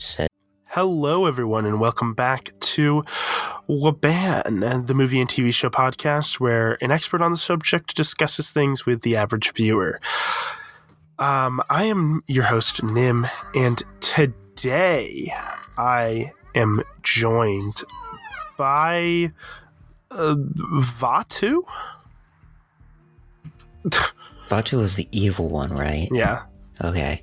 said. Hello, everyone, and welcome back to WABAN, the movie and TV show podcast where an expert on the subject discusses things with the average viewer. I am your host, Nim, and today I am joined by Vaatu? Vaatu was the evil one, right? Yeah. Okay.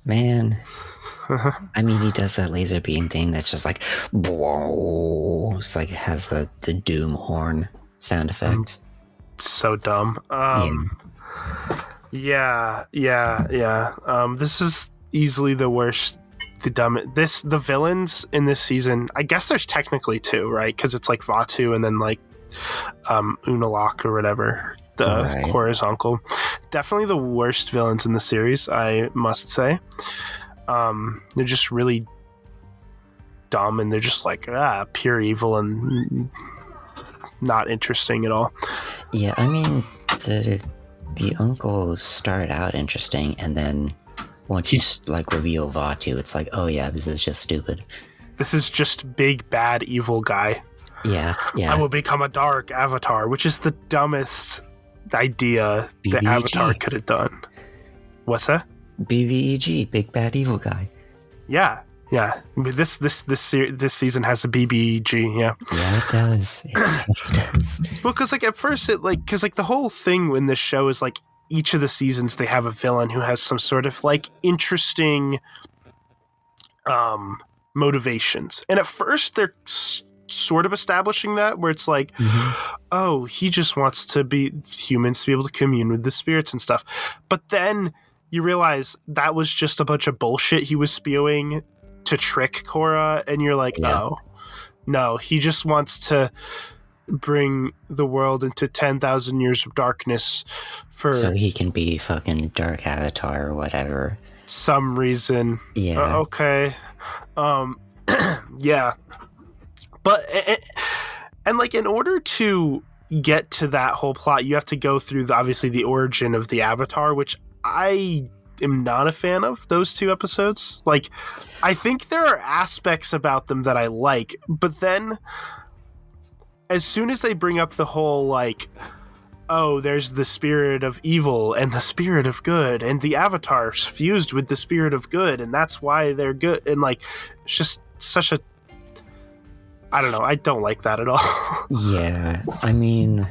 Man. I mean, he does that laser beam thing that's just like, whoa. It's like it has the doom horn sound effect. So dumb. Yeah. This is easily the worst. The villains in this season, I guess there's technically two, right? Because it's like Vaatu and then like Unalak or whatever, Korra's uncle. Definitely the worst villains in the series, I must say. They're just really dumb and they're just like pure evil and not interesting at all. Yeah, I mean, the uncle started out interesting, and then once you like reveal Vaatu, it's like, oh yeah, this is just stupid. This is just big bad evil guy. Yeah. I will become a dark avatar, which is the dumbest idea BBEG. the Avatar could have done. What's that? BBEG, big bad evil guy. Yeah. I mean, this season has a BBEG. Yeah. Yeah, it does. It does. Well, because like at first the whole thing in this show is like each of the seasons they have a villain who has some sort of like interesting motivations, and at first they're sort of establishing that where it's like, oh, he just wants humans to be able to commune with the spirits and stuff, but then you realize that was just a bunch of bullshit he was spewing to trick Korra, and you're like, oh no, he just wants to bring the world into 10,000 years of darkness so he can be fucking dark avatar or whatever. Some reason. Yeah. Okay. Yeah. But and like in order to get to that whole plot, you have to go through obviously the origin of the Avatar, which I am not a fan of those two episodes. Like, I think there are aspects about them that I like, but then as soon as they bring up the whole like, oh, there's the spirit of evil and the spirit of good, and the Avatar's fused with the spirit of good, and that's why they're good, and like, it's just such a, I don't know, I don't like that at all. Yeah, I mean,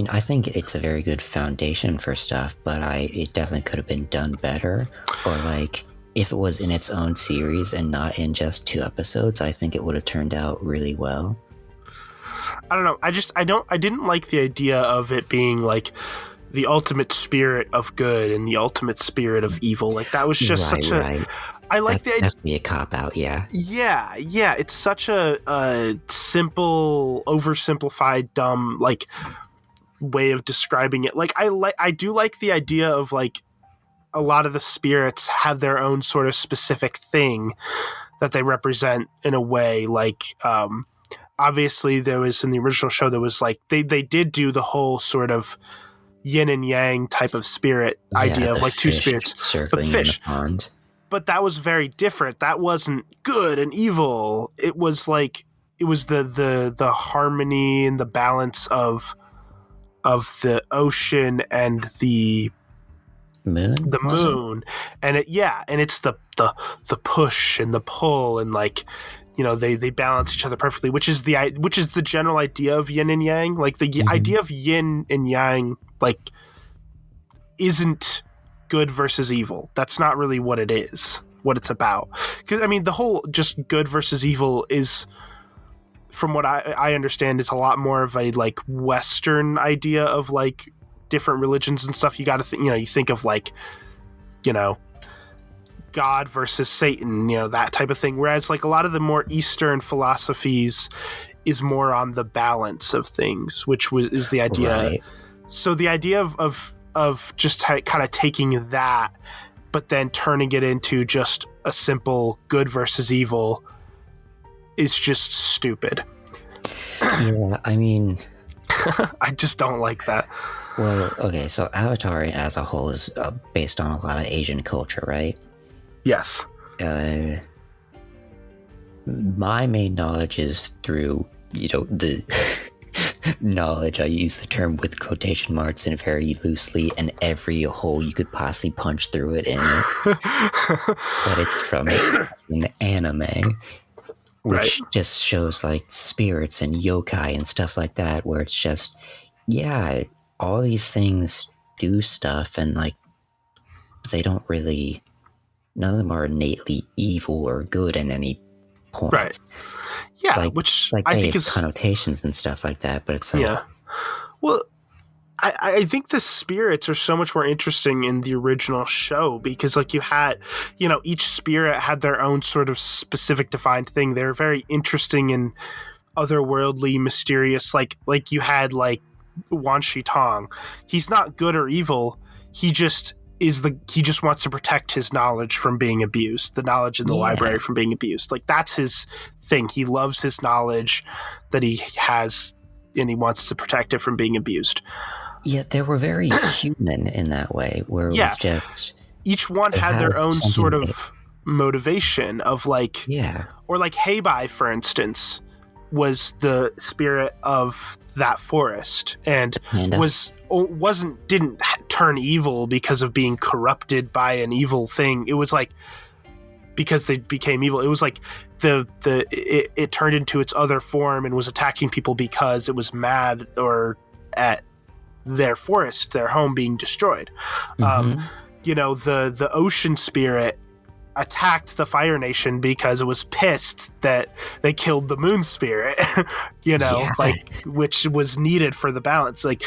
I think it's a very good foundation for stuff, but it definitely could have been done better, or like, if it was in its own series and not in just 2 episodes, I think it would have turned out really well. I don't know. I didn't like the idea of it being like the ultimate spirit of good and the ultimate spirit of evil. Like that was just I like the idea. That's be a cop out. Yeah. Yeah. It's such a simple, oversimplified, dumb like way of describing it. Like I do like the idea of like a lot of the spirits have their own sort of specific thing that they represent in a way. Like obviously there was in the original show there was like they did do the whole sort of yin and yang type of spirit idea of like two spirits circling in the pond. But that was very different. That wasn't good and evil. It was like it was the harmony and the balance of the ocean and the moon, and it's the push and the pull, and like, you know, they balance each other perfectly, which is the general idea of yin and yang. Like the idea of yin and yang like isn't good versus evil. That's not really what it is, what it's about. Because I mean the whole just good versus evil is, from what I understand, is a lot more of a like Western idea of like different religions and stuff. You got to you think of like, you know, God versus Satan, you know, that type of thing. Whereas like a lot of the more Eastern philosophies is more on the balance of things, which is the idea. Right. So the idea of just kind of taking that, but then turning it into just a simple good versus evil is just stupid. Yeah, I mean, I just don't like that. Well, okay, so Avatar as a whole is based on a lot of Asian culture, right? Yes. My main knowledge is through, the knowledge. I use the term with quotation marks and very loosely, and every hole you could possibly punch through it in it. But it's from an anime, which just shows like spirits and yokai and stuff like that, where it's just, yeah, all these things do stuff, and like they don't really, none of them are innately evil or good in any point. Right. Yeah, like, which like I they think have is connotations and stuff like that, but it's like, yeah. Well, I think the spirits are so much more interesting in the original show because, like, you had, each spirit had their own sort of specific defined thing. They're very interesting and otherworldly, mysterious. Like you had like Wan Shi Tong. He's not good or evil. He just wants to protect his knowledge from being abused, the knowledge in the library from being abused. Like, that's his thing. He loves his knowledge that he has, and he wants to protect it from being abused. Yeah, they were very human in that way, where it was just... Each one had their own sort of motivation of like... Yeah. Or like Heibai, for instance, was the spirit of that forest and didn't turn evil because of being corrupted by an evil thing. It was like because they became evil. It was like it turned into its other form and was attacking people because it was mad or at their forest, their home being destroyed. Mm-hmm. The ocean spirit attacked the Fire Nation because it was pissed that they killed the moon spirit, which was needed for the balance. Like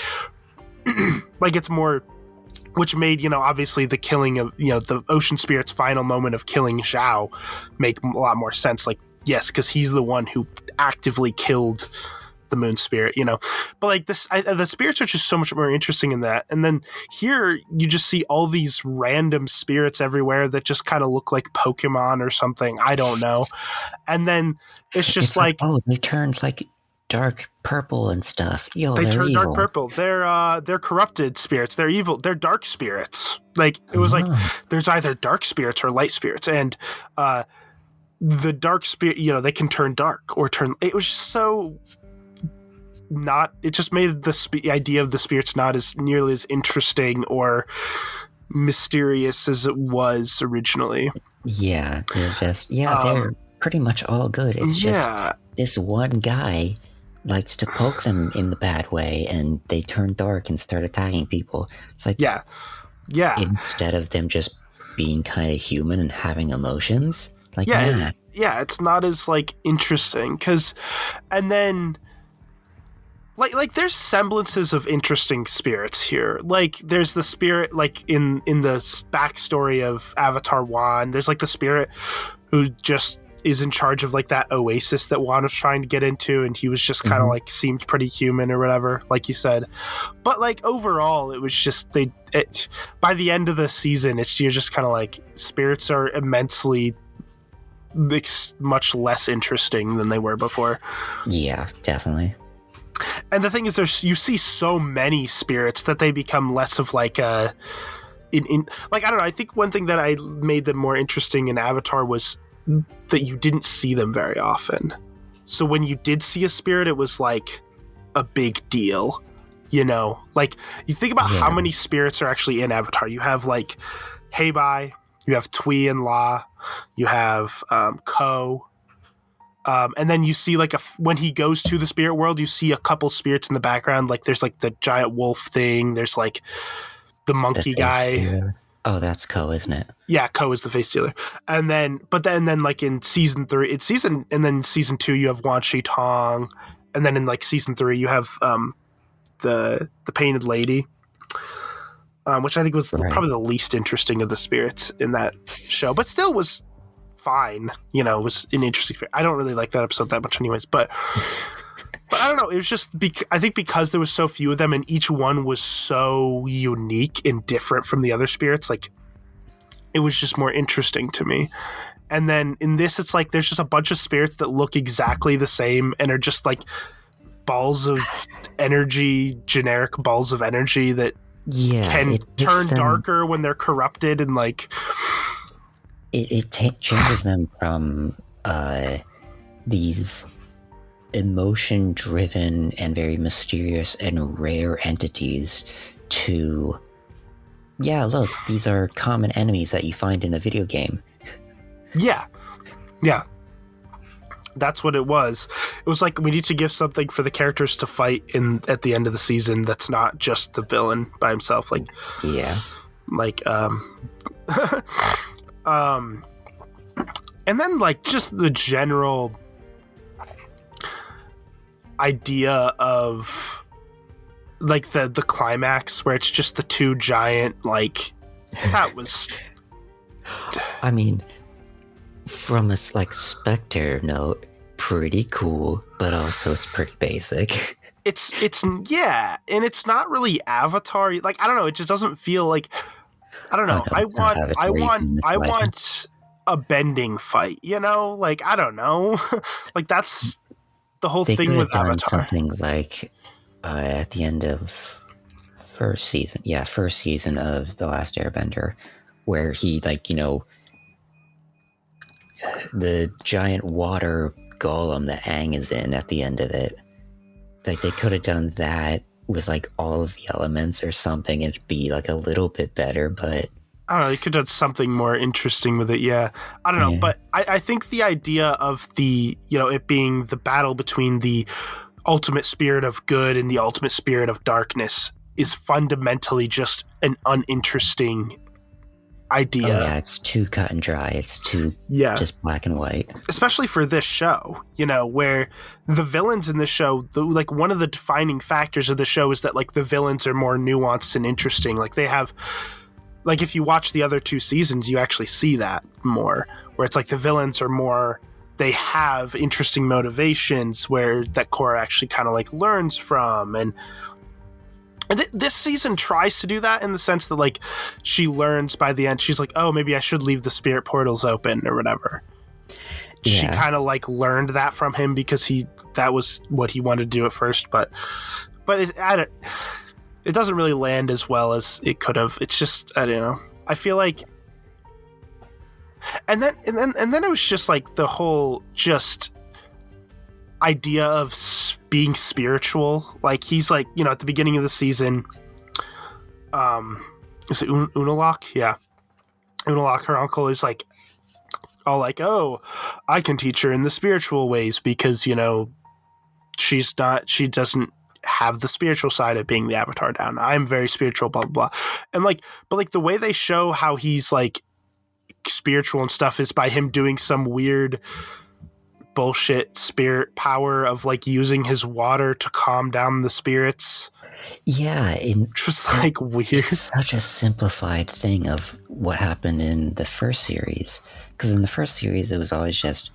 it's more, which made, obviously the killing of, the ocean spirit's final moment of killing Zhao make a lot more sense. Like, yes, because he's the one who actively killed the moon spirit, but like the spirits are just so much more interesting in that. And then here you just see all these random spirits everywhere that just kind of look like Pokemon or something. I don't know. And then it's like, oh, they turned like dark purple and stuff. They turn evil. Dark purple. They're corrupted spirits. They're evil. They're dark spirits. Like, it was like there's either dark spirits or light spirits, and the dark spirit, they can turn dark or turn. It was just so not. It just made the idea of the spirits not as nearly as interesting or mysterious as it was originally. Yeah, they're just they're pretty much all good. It's just this one guy likes to poke them in the bad way, and they turn dark and start attacking people. It's like, yeah, instead of them just being kind of human and having emotions, like, it's not as like interesting and then like there's semblances of interesting spirits here. Like, there's the spirit like in the backstory of Avatar 1. There's like the spirit who just is in charge of like that oasis that Juan was trying to get into, and he was just kind of like seemed pretty human or whatever, like you said. But like overall, it was just by the end of the season, you're just kind of like, spirits are immensely much less interesting than they were before. Yeah, definitely. And the thing is, you see so many spirits that they become less of like a like, I don't know. I think one thing that I made them more interesting in Avatar was that you didn't see them very often. So when you did see a spirit, it was like a big deal, like, you think about how many spirits are actually in Avatar. You have like Heibai, you have Tui and La, you have Ko, and then you see like when he goes to the spirit world, you see a couple spirits in the background. Like, there's like the giant wolf thing, there's like the monkey guy. Stealer. Oh, that's Ko, isn't it? Yeah, Ko is the face stealer. And then like in season 3, and then season 2 you have Wan Shi Tong, and then in like season 3 you have the painted lady, which I think was probably the least interesting of the spirits in that show, but still was fine. It was an interesting spirit. I don't really like that episode that much anyways, but I don't know. It was just I think because there was so few of them, and each one was so unique and different from the other spirits, like, it was just more interesting to me. And then in this, it's like there's just a bunch of spirits that look exactly the same and are just like balls of energy, generic balls of energy that can turn darker when they're corrupted, and like it changes them from these emotion-driven and very mysterious and rare entities to, yeah, look, these are common enemies that you find in a video game. Yeah. That's what it was. It was like, we need to give something for the characters to fight at the end of the season that's not just the villain by himself. Like, yeah. Like, and then like just the general idea of like the climax where it's just the two giant, like, that was, I mean, from a like Spectre note, pretty cool, but also it's pretty basic. It's yeah, and it's not really Avatar. Like, I don't know, it just doesn't feel like, I don't know. I want a bending fight, you know? Like, I don't know. Like, that's the whole thing with Avatar. Something like at the end of first season of The Last Airbender, where he, like, you know, the giant water golem that Aang is in at the end of it. Like, they could have done that with like all of the elements or something. It'd be like a little bit better, but I don't know, you could have done something more interesting with it. Yeah, I don't know, but I think the idea of the, you know, it being the battle between the ultimate spirit of good and the ultimate spirit of darkness is fundamentally just an uninteresting idea. Oh, yeah, it's too cut and dry. It's too just black and white. Especially for this show, you know, where the villains in the show, like, one of the defining factors of the show is that, like, the villains are more nuanced and interesting. Like, they have, like, if you watch the other two seasons, you actually see that more, where it's like the villains are more, they have interesting motivations where that Korra actually kind of like learns from. And this season tries to do that in the sense that, like, she learns by the end. She's like, oh, maybe I should leave the spirit portals open or whatever. Yeah. She kind of like learned that from him because that was what he wanted to do at first. But it doesn't really land as well as it could have. It's just, I don't know. I feel like, and then it was just like the whole just idea of being spiritual. Like, he's like, you know, at the beginning of the season, is it Unalaq? Yeah, Unalaq, her uncle, is like all like, oh, I can teach her in the spiritual ways because, you know, she doesn't have the spiritual side of being the Avatar down. I'm very spiritual, blah blah blah. And like, but like the way they show how he's like spiritual and stuff is by him doing some weird bullshit spirit power of like using his water to calm down the spirits. Yeah, which was like weird. It's such a simplified thing of what happened in the first series. Because in the first series, it was always just,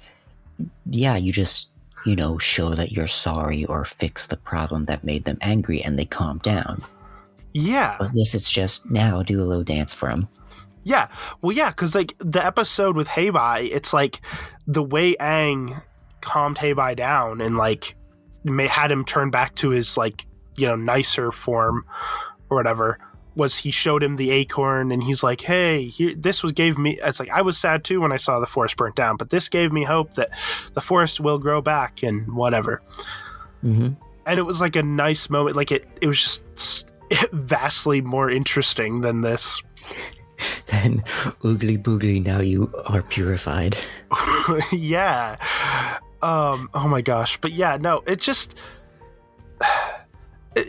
yeah, you just, you know, show that you're sorry or fix the problem that made them angry and they calm down. Yeah. But this, it's just, now do a little dance for him. Yeah. Well, yeah, because like the episode with Heibai, it's like the way Aang calmed Heibai down and like had him turn back to his, like, you know, nicer form or whatever, was he showed him the acorn and he's like, hey, gave me, it's like, I was sad too when I saw the forest burnt down, but this gave me hope that the forest will grow back and whatever. Mm-hmm. And it was like a nice moment. Like it was just vastly more interesting than this. Then oogly boogly, now you are purified. Yeah. Oh my gosh. But yeah, no, it just,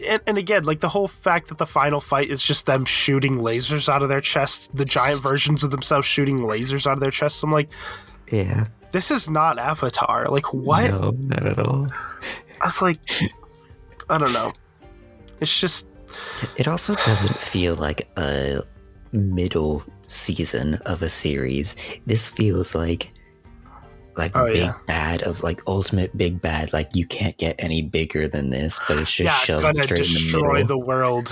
and again, like the whole fact that the final fight is just them shooting lasers out of their chests, the giant versions of themselves shooting lasers out of their chests. I'm like, yeah, this is not Avatar. Like, what? No, not at all. I was like, I don't know. It's just, it also doesn't feel like a middle season of a series. This feels like big bad of like ultimate big bad. Like, you can't get any bigger than this, but it's just shoved straight in the middle. Destroy the world.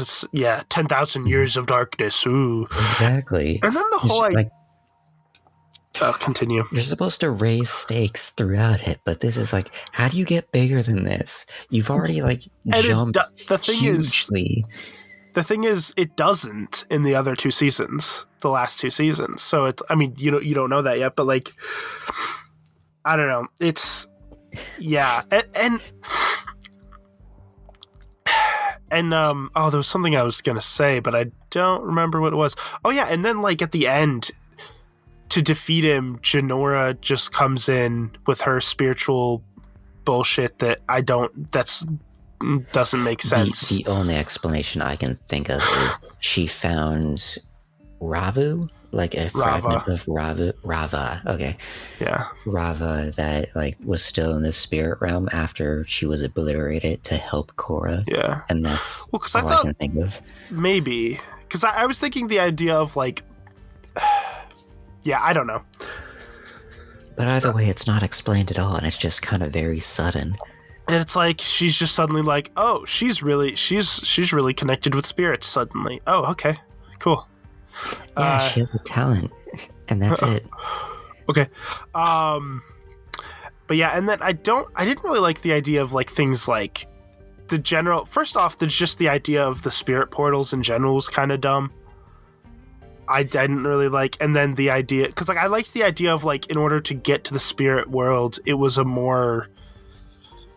10,000 years of darkness. Ooh, exactly. And then the whole continue. You're supposed to raise stakes throughout it, but this is like, how do you get bigger than this? You've already jumped hugely. The thing is, it doesn't in the other 2 seasons, the last 2 seasons. So you don't know that yet, but like, I don't know. It's and there was something I was gonna say, but I don't remember what it was. Oh yeah, and then like at the end, to defeat him, Jinora just comes in with her spiritual bullshit that doesn't make sense. The only explanation I can think of is she found Ravu, like a fragment of Rava. Okay. Yeah. Rava that was still in the spirit realm after she was obliterated to help Korra. Yeah. And that's all I can think of. Maybe. Because I was thinking the idea of yeah, I don't know. But either way, it's not explained at all, and it's just kind of very sudden. And it's like she's just suddenly like, oh, she's really connected with spirits suddenly. Oh, okay, cool. Yeah, she has a talent, and that's it. Okay, but yeah, and then I didn't really like the idea of things like the general. First off, just the idea of the spirit portals in general was kind of dumb. I didn't really like, and then the idea, because I liked the idea of in order to get to the spirit world, it was a more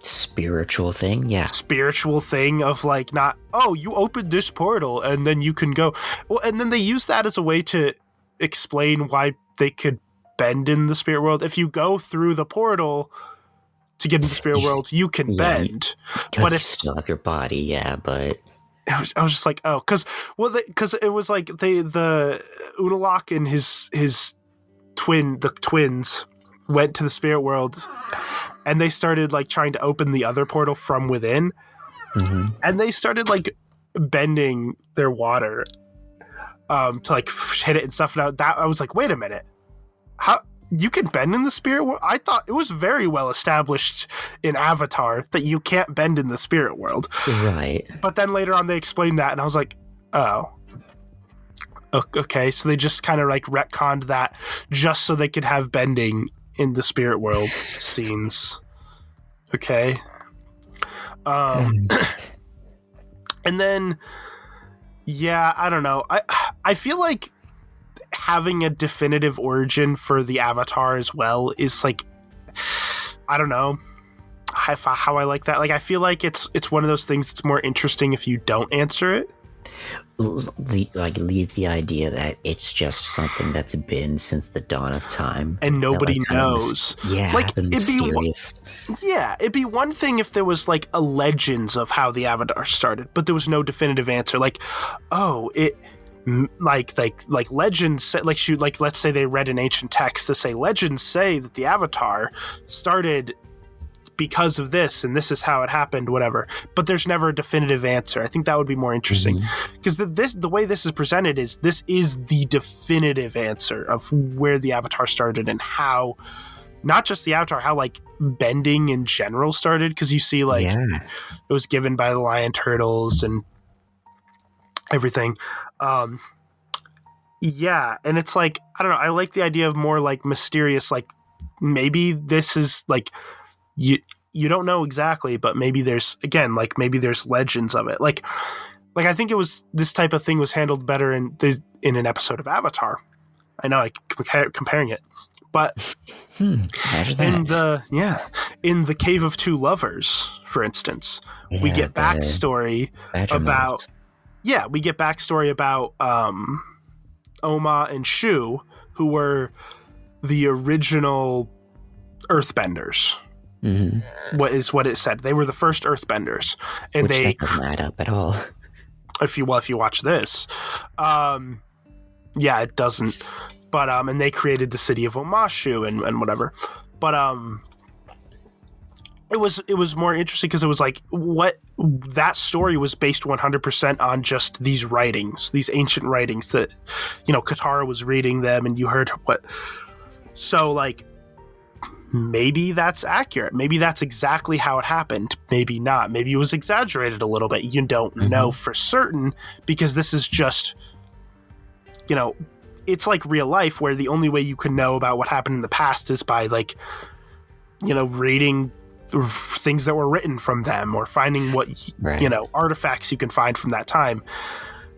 spiritual thing of not, oh, you opened this portal and then you can go. Well, and then they use that as a way to explain why they could bend in the spirit world. If you go through the portal to get into the spirit world, you can bend, but if you still have your body, but I was just like, oh, because it was the Unalaq and his twins went to the spirit world, and they started trying to open the other portal from within, and they started bending their water to hit it and stuff. Now that I was like, wait a minute, how you can bend in the spirit world? I thought it was very well established in Avatar that you can't bend in the spirit world, right? But then later on they explained that, and I was like, oh. Okay, so they just kind of retconned that just so they could have bending in the spirit world scenes. Okay. And then, yeah, I don't know. I feel like having a definitive origin for the Avatar as well is I don't know how I like that. I feel like it's one of those things that's more interesting if you don't answer it. Leave the idea that it's just something that's been since the dawn of time and nobody knows. Mysterious. It'd be one thing if there was a legends of how the Avatar started, but there was no definitive answer. Legends say, let's say they read an ancient text to say legends say that the Avatar started because of this, and this is how it happened, whatever. But there's never a definitive answer. I think that would be more interesting, because the way this is presented is this is the definitive answer of where the Avatar started and how, not just the Avatar, how bending in general started. Because you see it was given by the lion turtles and everything. And it's I don't know. I like the idea of more mysterious. Maybe this is you don't know exactly, but maybe there's maybe there's legends of it. I think it was this type of thing was handled better in an episode of Avatar. I know comparing it, but in the Cave of Two Lovers, for instance, we get backstory about. Yeah, we get backstory about Oma and Shu, who were the original Earthbenders. What it said? They were the first Earthbenders, and that doesn't add up at all. If you watch this, it doesn't. But and they created the city of Omashu and whatever. But it was more interesting because it was what that story was based 100% on just these writings, these ancient writings that Katara was reading them, and you heard what. So maybe that's accurate. Maybe that's exactly how it happened. Maybe not. Maybe it was exaggerated a little bit. You don't know for certain, because this is just it's like real life, where the only way you can know about what happened in the past is by like, you know, reading things that were written from them, or finding what Right. you know, artifacts you can find from that time,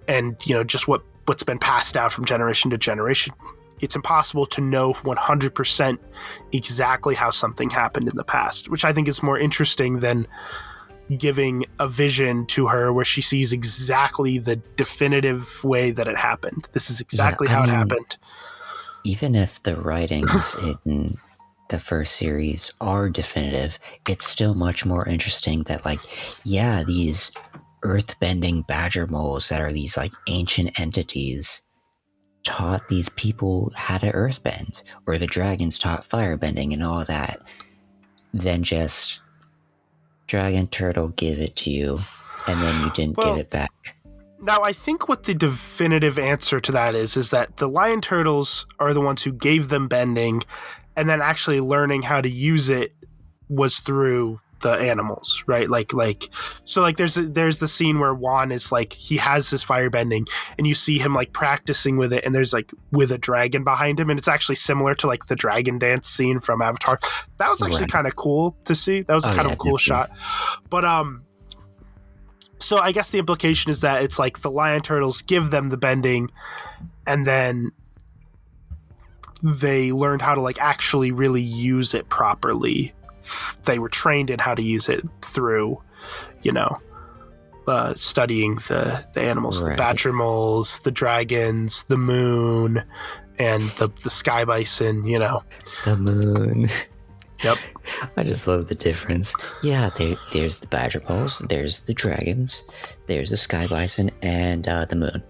and you know, just what's been passed down from generation to generation. It's impossible to know 100% exactly how something happened in the past, which I think is more interesting than giving a vision to her where she sees exactly the definitive way that it happened. This is exactly how it happened. Even if the writings in the first series are definitive, it's still much more interesting that, like, yeah, these earthbending badger moles that are these like ancient entities taught these people how to earthbend, or the dragons taught firebending and all that. Then just dragon turtle give it to you, and then you didn't give it back. Now, I think what the definitive answer to that is that the lion turtles are the ones who gave them bending, and then actually learning how to use it was through the animals, right? So there's the scene where Juan is like, he has his firebending, and you see him like practicing with it, and there's like with a dragon behind him, and it's actually similar to like the dragon dance scene from Avatar. That was actually kind of cool to see. That was kind of a cool shot. But so I guess the implication is that it's like the lion turtles give them the bending, and then they learned how to like actually really use it properly. They were trained in how to use it through, you know, studying the animals, the badger moles, the dragons, the moon, and the sky bison, you know. The moon. Yep. I just love the difference. Yeah, there's the badger moles, there's the dragons, there's the sky bison, and the moon.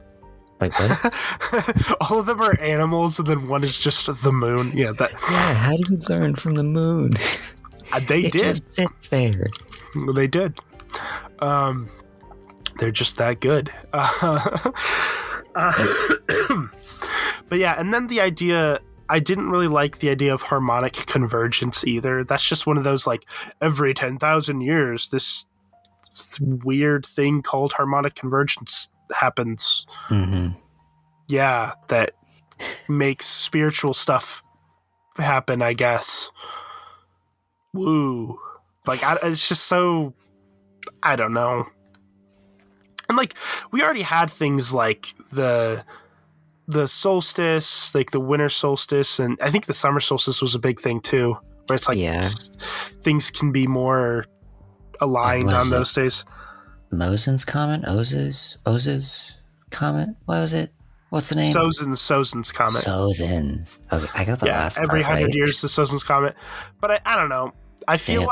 Like, what? All of them are animals, and then one is just the moon. Yeah, how do you learn from the moon? They it did. Just sits there. They did. They're just that good. But yeah, and then the idea, I didn't really like the idea of harmonic convergence either. That's just one of those, like, every 10,000 years, this weird thing called harmonic convergence happens. Mm-hmm. Yeah, that makes spiritual stuff happen, I guess. Woo. Like, it's just so, I don't know. And like, we already had things like the solstice, like the winter solstice, and I think the summer solstice was a big thing too, where it's like things can be more aligned on those days. Mosen's comet? Oz's comet? What was it? What's the name? Sozin's comet. Sozin's. Okay, I got the last part every 100 right. years the Sozin's comet. But I don't know. I feel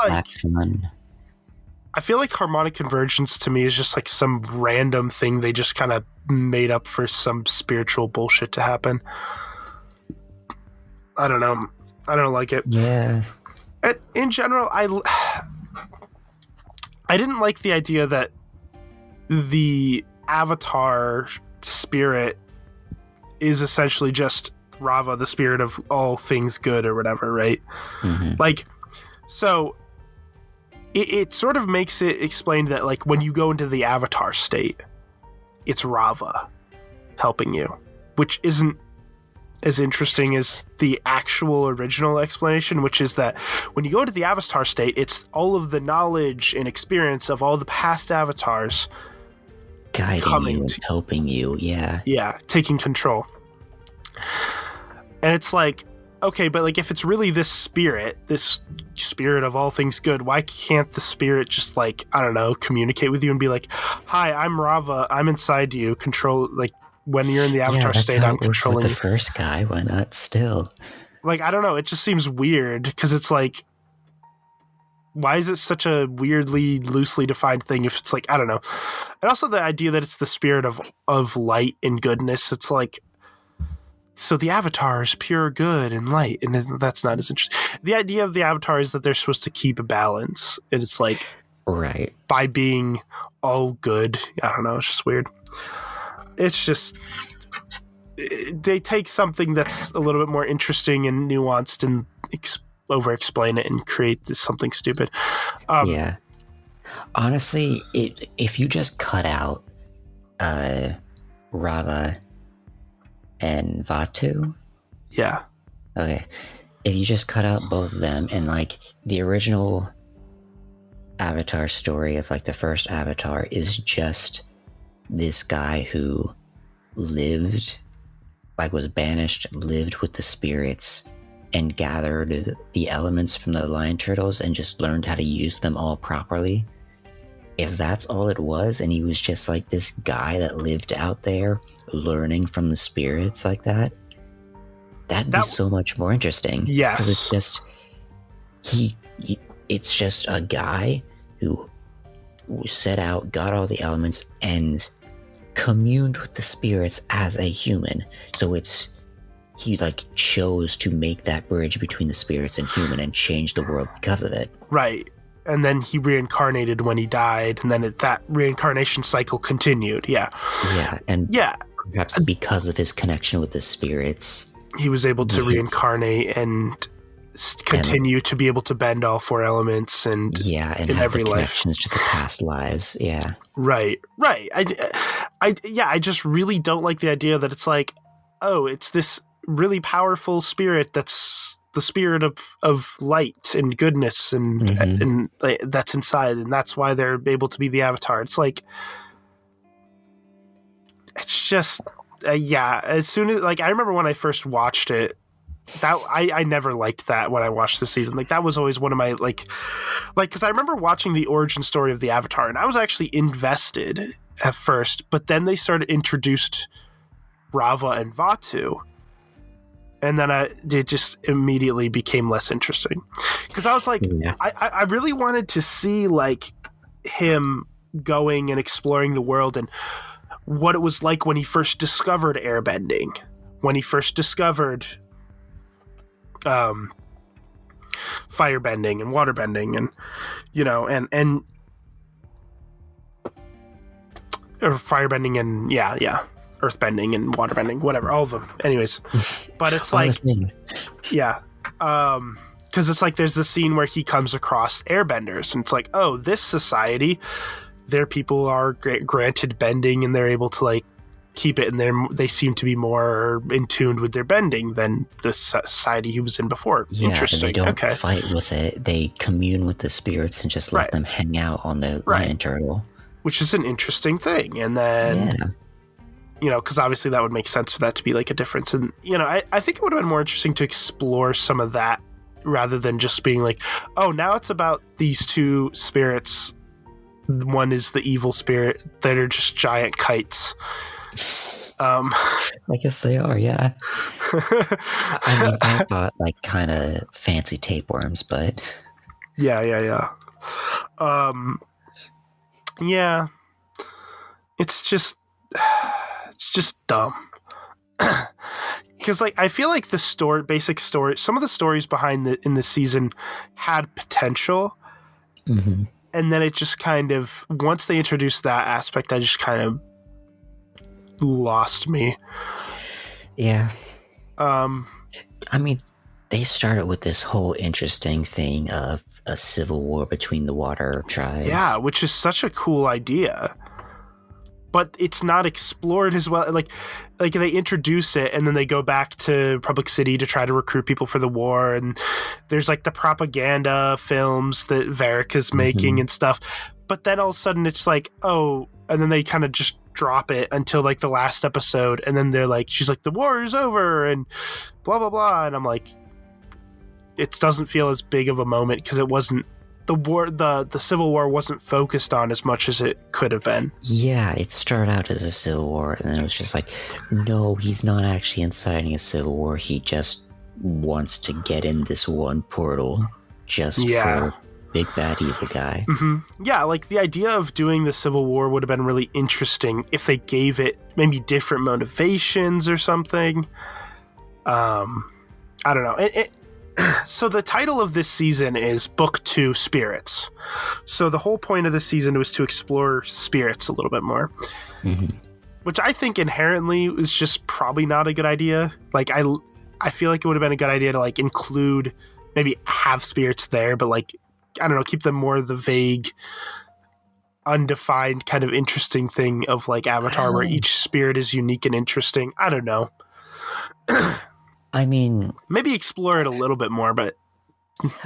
like harmonic convergence to me is just like some random thing they just kind of made up for some spiritual bullshit to happen. I don't know. I don't like it. Yeah. In general, I didn't like the idea that the Avatar spirit is essentially just Rava, the spirit of all things good or whatever, right? Mm-hmm. Like, so it sort of makes it explained that, like, when you go into the Avatar state, it's Rava helping you, which isn't as interesting as the actual original explanation, which is that when you go to the Avatar state, it's all of the knowledge and experience of all the past avatars guiding you and helping you. Yeah, taking control. And it's like, okay, but like, if it's really this spirit of all things good, why can't the spirit just, like, I don't know, communicate with you and be like, hi, I'm Rava, I'm inside you, control, like, when you're in the Avatar state, I'm controlling with the first guy. Why not still? Like, I don't know, it just seems weird, because it's like, why is it such a weirdly, loosely defined thing if it's like, I don't know. And also the idea that it's the spirit of light and goodness, it's like, so the Avatar is pure good and light, and that's not as interesting. The idea of the Avatar is that they're supposed to keep a balance, and it's like, right, by being all good. I don't know, it's just weird. It's just, they take something that's a little bit more interesting and nuanced and over-explain it and create something stupid. Yeah. Honestly, if you just cut out Rava and Vatu. Yeah. Okay. If you just cut out both of them and like the original Avatar story of like the first Avatar is just this guy who lived, like was banished, lived with the spirits and gathered the elements from the lion turtles and just learned how to use them all properly. If that's all it was, and he was just like this guy that lived out there learning from the spirits like that, that'd be so much more interesting. Yes. Because it's just, it's just a guy who set out, got all the elements, and communed with the spirits as a human. So he like chose to make that bridge between the spirits and human and change the world because of it. Right. And then he reincarnated when he died, and then that reincarnation cycle continued. Yeah. Yeah, and perhaps because of his connection with the spirits, he was able to reincarnate and continue to be able to bend all four elements and and have every the connections to the past lives. Yeah. Right. I just really don't like the idea that it's like, oh, it's this really powerful spirit that's the spirit of light and goodness and that's inside, and that's why they're able to be the Avatar. It's like, it's just as soon as, like, I remember when I first watched it, that I never liked that when I watched the season. Like, that was always one of my like because I remember watching the origin story of the Avatar and I was actually invested at first, but then they introduced Rava and Vatu. And then it just immediately became less interesting. Because I was like, I really wanted to see like him going and exploring the world and what it was like when he first discovered airbending, when he first discovered firebending and waterbending, and or firebending and earthbending and waterbending, whatever, all of them. Anyways, but it's like, because it's like there's the scene where he comes across airbenders, and it's like, oh, this society, their people are granted bending, and they're able to like keep it, and they seem to be more in tune with their bending than the society he was in before. Interesting. They don't fight with it; they commune with the spirits and just let them hang out on the lion turtle, which is an interesting thing. And then. Because obviously that would make sense for that to be like a difference. And, I think it would have been more interesting to explore some of that rather than just being like, oh, now it's about these two spirits. One is the evil spirit that are just giant kites. I guess they are, yeah. I mean, I thought like kind of fancy tapeworms, but... Yeah. It's just dumb. Because like I feel like the basic story, some of the stories in the season had potential, and then it just kind of, once they introduced that aspect, I just kind of lost me. Yeah. I mean, they started with this whole interesting thing of a civil war between the water tribes. Yeah, which is such a cool idea. But it's not explored as well. Like they introduce it and then they go back to Public City to try to recruit people for the war. And there's like the propaganda films that Varric is making and stuff. But then all of a sudden it's like, oh, and then they kind of just drop it until like the last episode. And then they're like, she's like, the war is over and blah, blah, blah. And I'm like, it doesn't feel as big of a moment because it wasn't, the war, the Civil War wasn't focused on as much as it could have been. Yeah, it started out as a civil war, and then it was just like, no, he's not actually inciting a civil war. He just wants to get in this one portal just for big bad evil guy. Yeah, like the idea of doing the Civil War would have been really interesting if they gave it maybe different motivations or something. I don't know. So the title of this season is Book 2 Spirits. So the whole point of this season was to explore spirits a little bit more, which I think inherently is just probably not a good idea. Like I feel like it would have been a good idea to like include, maybe have spirits there, but like, I don't know, keep them more the vague, undefined kind of interesting thing of like Avatar where each spirit is unique and interesting. I don't know. I mean, maybe explore it a little bit more, but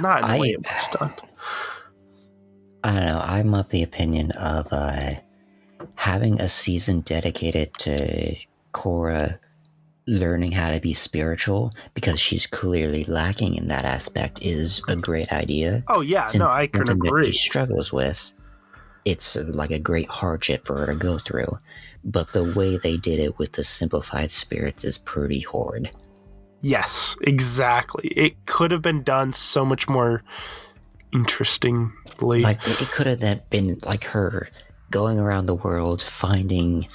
not in the way it was done. I don't know. I'm of the opinion of having a season dedicated to Korra learning how to be spiritual, because she's clearly lacking in that aspect, is a great idea. Oh yeah, Since no, I it's can something that she agree. struggles with. It's like a great hardship for her to go through. But the way they did it with the simplified spirits is pretty horrid. Yes, exactly. It could have been done so much more interestingly. Like, it could have been like her going around the world finding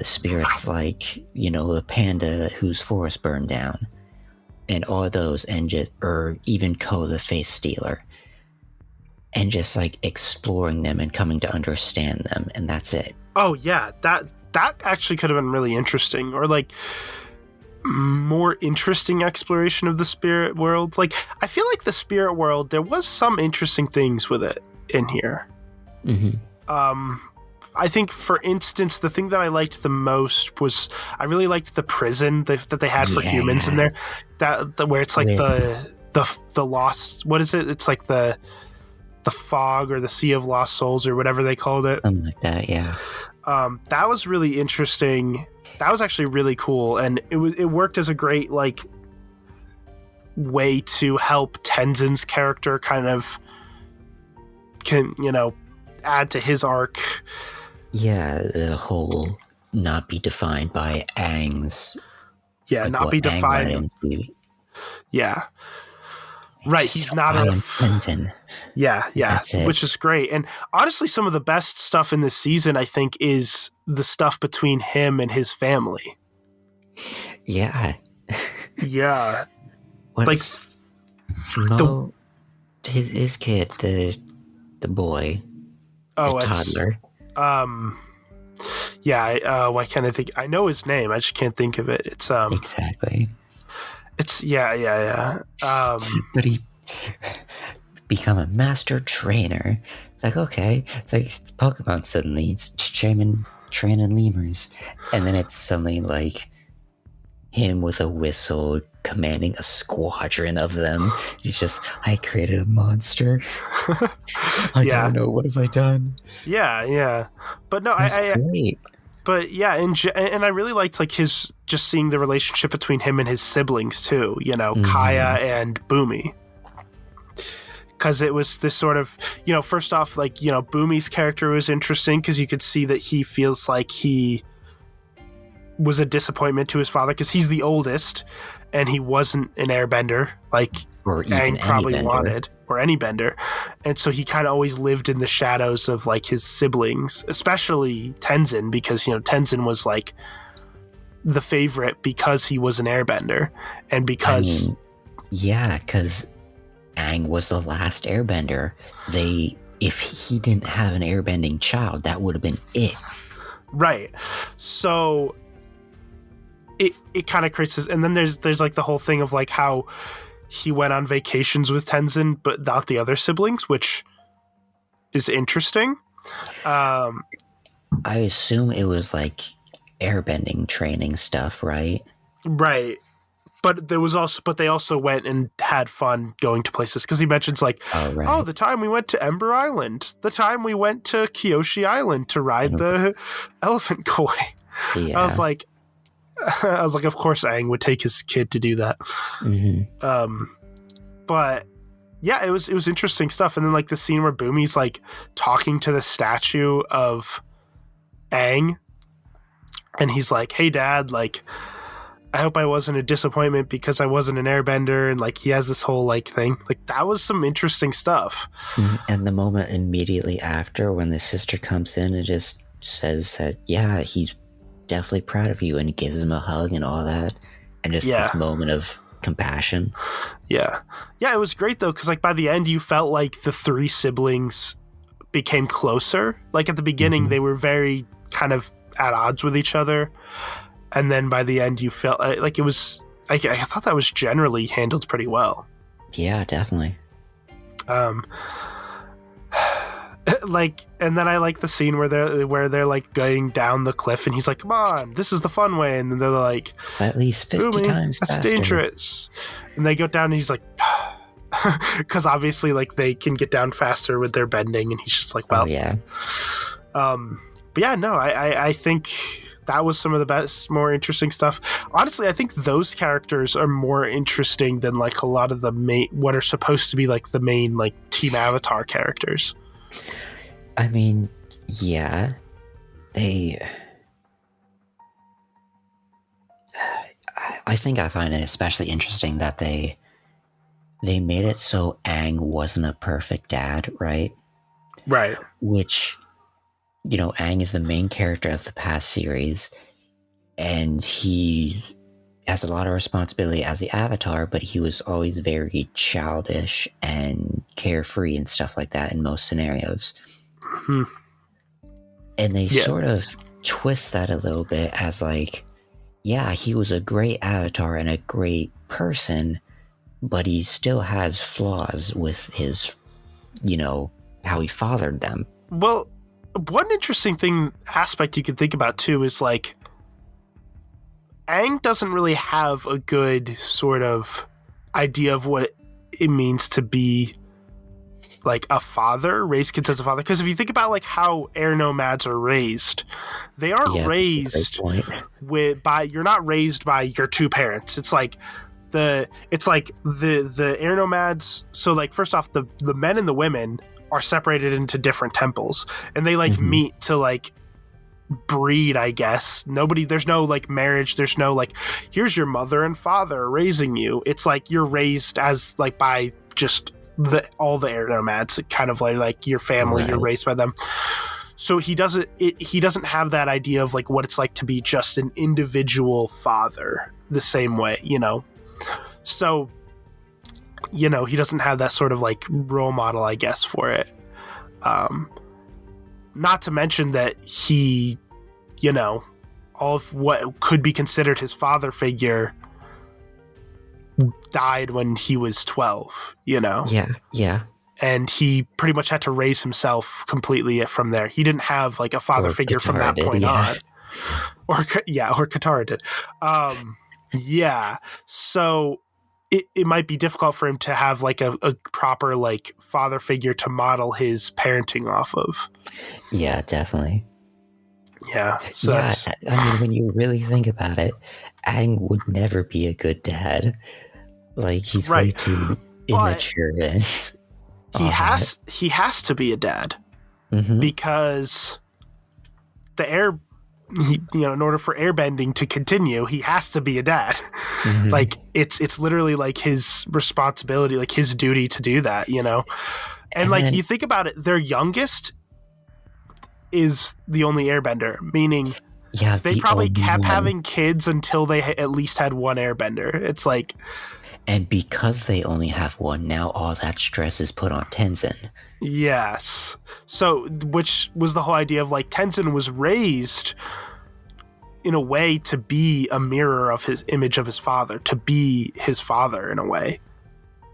spirits like, the panda whose forest burned down, and all those, and just, or even Ko the face stealer, and just like exploring them and coming to understand them, and that's it. Oh yeah, that actually could have been really interesting, or like more interesting exploration of the spirit world. Like, I feel like the spirit world, there was some interesting things with it in here. Mm-hmm. I think, for instance, the thing that I liked the most was I really liked the prison that they had for humans in there. That where it's like the lost. What is it? It's like the fog or the sea of lost souls or whatever they called it. Something like that, yeah. That was really interesting. That was actually really cool, and it worked as a great like way to help Tenzin's character kind of add to his arc. Yeah, the whole not be defined by Aang's. Yeah, like not be defined. Yeah. Right, he's not a Tenzin. Yeah, which is great. And honestly, some of the best stuff in this season, I think, is the stuff between him and his family. Yeah. Yeah. What's Mo, his kid, the boy, the toddler. Why can't I think? I know his name, I just can't think of it. It's exactly. It's yeah. But he become a master trainer. It's like, okay, it's like Pokemon suddenly. It's training lemurs, and then it's suddenly like him with a whistle commanding a squadron of them. He's just, I created a monster. I don't know, what have I done? Yeah. But no, that's great. But yeah, and I really liked like his just seeing the relationship between him and his siblings too. Kaya and Boomy. Because it was this sort of, first off, like, Boomy's character was interesting because you could see that he feels like he was a disappointment to his father because he's the oldest and he wasn't an airbender like Aang probably wanted, or any bender. And so he kind of always lived in the shadows of like his siblings, especially Tenzin, because, Tenzin was like the favorite because he was an airbender and because... because Aang was the last airbender. If he didn't have an airbending child, that would have been it. Right. So it kind of creates this, and then there's like the whole thing of like how he went on vacations with Tenzin but not the other siblings, which is interesting. I assume it was like airbending training stuff, right? Right. But they also went and had fun going to places, because he mentions like, the time we went to Ember Island, the time we went to Kyoshi Island to ride the elephant koi. Yeah. I was like, of course Aang would take his kid to do that. Mm-hmm. But yeah, it was interesting stuff. And then like the scene where Boomy's like talking to the statue of Aang, and he's like, "Hey Dad, like, I hope I wasn't a disappointment because I wasn't an airbender," and like he has this whole like thing. Like, that was some interesting stuff. And the moment immediately after when the sister comes in and just says that, yeah, he's definitely proud of you, and gives him a hug and all that, and just this moment of compassion. Yeah, it was great though, because like by the end you felt like the three siblings became closer. Like at the beginning they were very kind of at odds with each other, and then by the end you felt like it was, I thought that was generally handled pretty well. Yeah, definitely. and then I like the scene where they're like going down the cliff, and he's like, "Come on, this is the fun way," and then they're like, It's at least 50 "Umi, times that's faster. dangerous," and they go down, and he's like, because obviously like they can get down faster with their bending, and he's just like, well, yeah. But yeah, no, I think that was some of the best, more interesting stuff. Honestly, I think those characters are more interesting than like a lot of the what are supposed to be like the main like Team Avatar characters. I mean, yeah, I think I find it especially interesting that they made it so Aang wasn't a perfect dad, right? Right. Which, you know, Aang is the main character of the past series, and he has a lot of responsibility as the Avatar, but he was always very childish and carefree and stuff like that in most scenarios. Mm-hmm. And they sort of twist that a little bit as like, yeah, he was a great Avatar and a great person, but he still has flaws with his, you know, how he fathered them. Well, one interesting aspect you could think about too is like Aang doesn't really have a good sort of idea of what it means to be like a father, raise kids as a father. Because if you think about like how air nomads are raised, they aren't raised you're not raised by your two parents. It's like the air nomads. So like first off, the men and the women are separated into different temples, and they like meet to like breed, I guess. There's no like marriage, there's no like here's your mother and father raising you. It's like you're raised as like by just all the air nomads, kind of like your family, right. You're raised by them. So he doesn't have that idea of like what it's like to be just an individual father the same way, you know. So, you know, he doesn't have that sort of like role model, I guess, for it. Not to mention that he, you know, all of what could be considered his father figure died when he was 12, you know? Yeah. And he pretty much had to raise himself completely from there. He didn't have like a father figure from that point on. Or Katara did. Yeah. So it might be difficult for him to have like a proper like father figure to model his parenting off of. Yeah, definitely. Yeah. So yeah, I mean, when you really think about it, Aang would never be a good dad. Like he's way too immature. He has to be a dad because in order for airbending to continue, he has to be a dad. Like it's literally like his responsibility, like his duty to do that, you know. And like you think about it, their youngest is the only airbender, meaning they probably kept having kids until they at least had one airbender. It's like, and because they only have one, now all that stress is put on Tenzin. Yes. So, which was the whole idea of like Tenzin was raised in a way to be a mirror of his image of his father, to be his father in a way.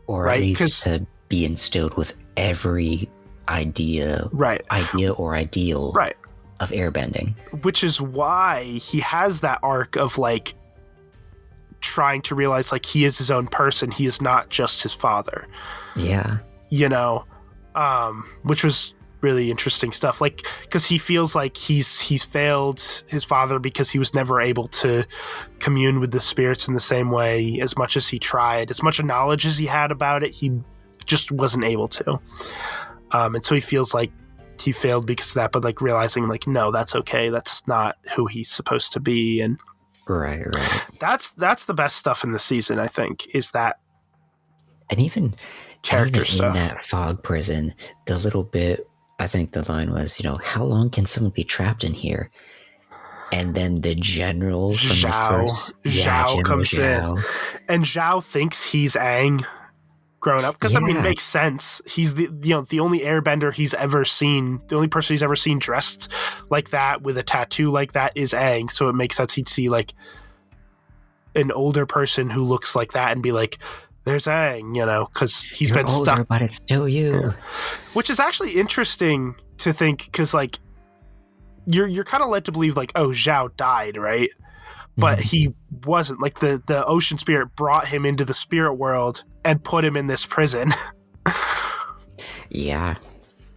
Or at least to be instilled with every idea or ideal of airbending. Which is why he has that arc of like trying to realize like he is his own person. He is not just his father. Yeah. You know, which was really interesting stuff. Like, because he feels like he's failed his father because he was never able to commune with the spirits in the same way as much as he tried. As much knowledge as he had about it, he just wasn't able to. And so he feels like he failed because of that, but like realizing like, no, that's okay. That's not who he's supposed to be. And right. That's the best stuff in the season, I think, is that. And even character stuff. In that fog prison, the little bit, I think the line was, you know, how long can someone be trapped in here? And then the general from Zhao, the first... Zhao comes in. And Zhao thinks he's Aang grown up. Because, I mean, it makes sense. He's the only airbender he's ever seen. The only person he's ever seen dressed like that with a tattoo like that is Aang. So it makes sense he'd see, like, an older person who looks like that and be like, there's Aang, you know, because he's been older, stuck. But it's still you. Yeah. Which is actually interesting to think, because like you're kind of led to believe like, oh, Zhao died, right? But he wasn't. Like the ocean spirit brought him into the spirit world and put him in this prison. Yeah.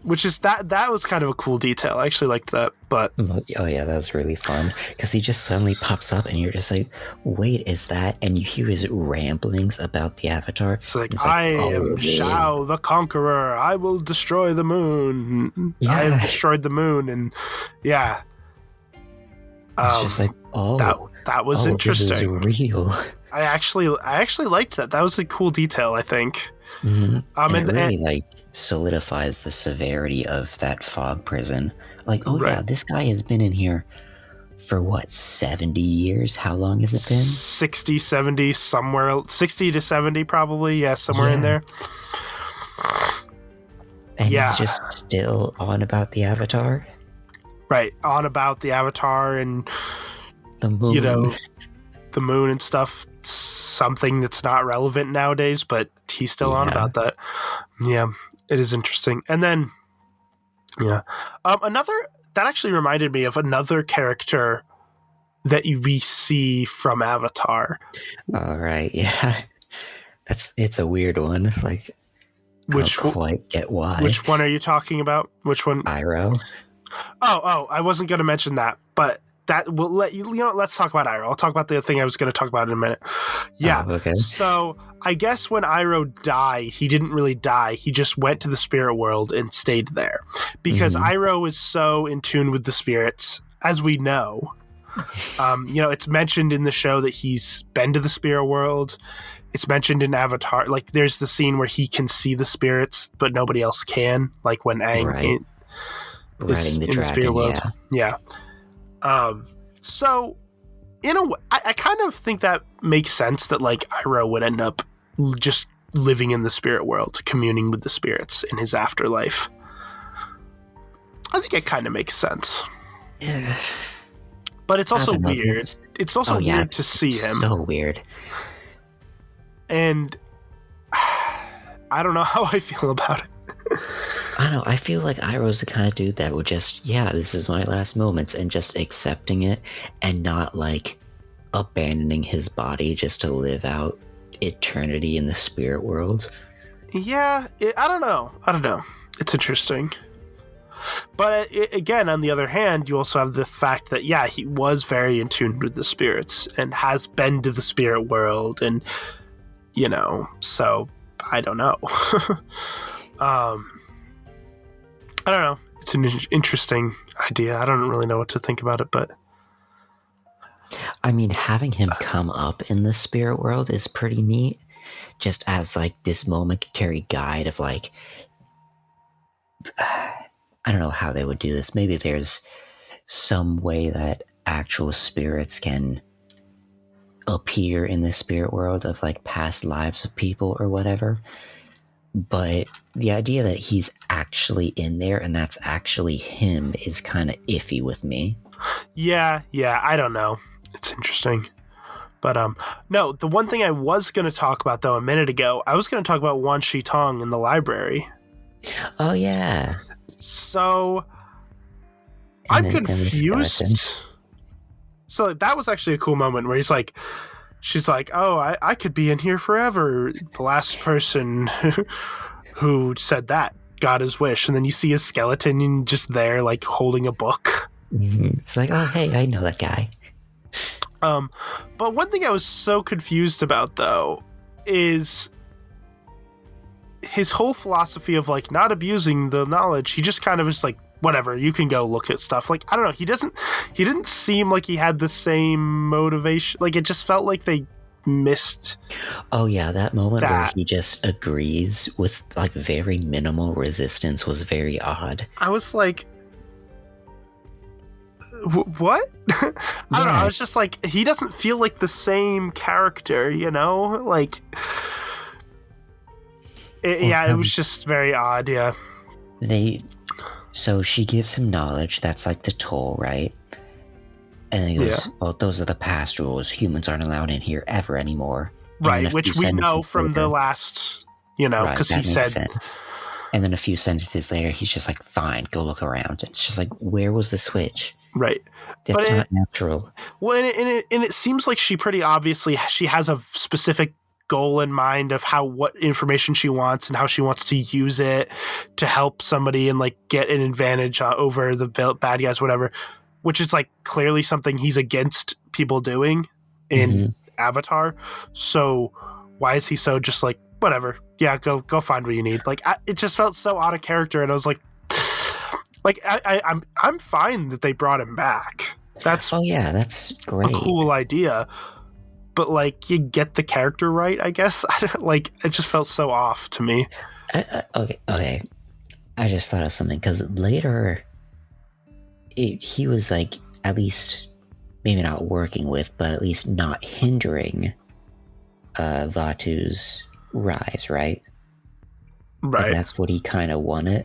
Which is that was kind of a cool detail. I actually liked that. But oh yeah, that was really fun, because he just suddenly pops up and you're just like, wait, is that? And you hear his ramblings about the Avatar. It's like, I am Zhao the Conqueror. I will destroy the moon. Yeah. I have destroyed the moon. And yeah. It's just like, that was interesting. This is real. I actually liked that. That was a cool detail, I think. And it really like solidifies the severity of that fog prison. Like, yeah, this guy has been in here for what, 70 years? How long has it been? 60, 70, somewhere 60 to 70 probably. Yeah, somewhere in there. And he's just still on about the Avatar. Right, on about the Avatar and the moon. You know, the moon and stuff. Something that's not relevant nowadays, but he's still on about that. Yeah, it is interesting. And then, another that actually reminded me of another character that we see from Avatar. All right, yeah, it's a weird one. Like, I don't quite get why. Which one are you talking about? Which one? Iroh. Oh, I wasn't going to mention that, but that will let you. You know, let's talk about Iroh. I'll talk about the thing I was going to talk about in a minute. Yeah. Okay. So I guess when Iroh died, he didn't really die. He just went to the spirit world and stayed there because Iroh is so in tune with the spirits, as we know. You know, it's mentioned in the show that he's been to the spirit world. It's mentioned in Avatar. Like, there's the scene where he can see the spirits, but nobody else can. Like when Aang is in the spirit world. Yeah. So, in a way, I kind of think that makes sense that like Iroh would end up just living in the spirit world, communing with the spirits in his afterlife. I think it kind of makes sense. Yeah. But it's also weird. It's also weird to see him. So weird. And I don't know how I feel about it. I don't know. I feel like Iroh's the kind of dude that would just, this is my last moments, and just accepting it and not like abandoning his body just to live out eternity in the spirit world. Yeah, I don't know. It's interesting. But again, on the other hand, you also have the fact that, he was very in tune with the spirits and has been to the spirit world. And, you know, so I don't know. I don't know. It's an interesting idea. I don't really know what to think about it, but I mean, having him come up in the spirit world is pretty neat. Just as like this momentary guide of like, I don't know how they would do this. Maybe there's some way that actual spirits can appear in the spirit world of like past lives of people or whatever. But the idea that he's actually in there and that's actually him is kind of iffy with me. Yeah, I don't know. It's interesting. But no, the one thing I was going to talk about though a minute ago, I was going to talk about Wan Shi Tong in the library. Oh yeah. So I'm confused. So that was actually a cool moment where she's like, oh, I could be in here forever. The last person who said that got his wish. And then you see a skeleton just there, like, holding a book. It's like, oh, hey, I know that guy. But one thing I was so confused about, though, is his whole philosophy of, like, not abusing the knowledge. He just kind of is like, whatever, you can go look at stuff. Like, I don't know, he didn't seem like he had the same motivation. Like, it just felt like they missed. Oh yeah, that moment where he just agrees with like very minimal resistance was very odd. I was like, what? I don't know, I was just like, he doesn't feel like the same character, you know? Like, it was just very odd. So she gives him knowledge. That's like the toll, right? And then he goes, well, those are the past rules. Humans aren't allowed in here ever anymore. Right, which we know from the last, you know, because he said... Sense. And then a few sentences later, he's just like, fine, go look around. And it's just like, where was the switch? Right. That's not natural. Well, and it seems like she pretty obviously, she has a specific goal in mind of what information she wants and how she wants to use it to help somebody and like get an advantage over the bad guys, whatever, which is like clearly something he's against people doing in Avatar. So why is he so just like, whatever, yeah, go find what you need? Like, it just felt so out of character, and I was like I'm fine that they brought him back. That's that's great, a cool idea, but like, you get the character right, I guess. Like, it just felt so off to me. Okay. I just thought of something, because later he was like, at least maybe not working with, but at least not hindering Vatu's rise, right? Right. Like, that's what he kind of wanted,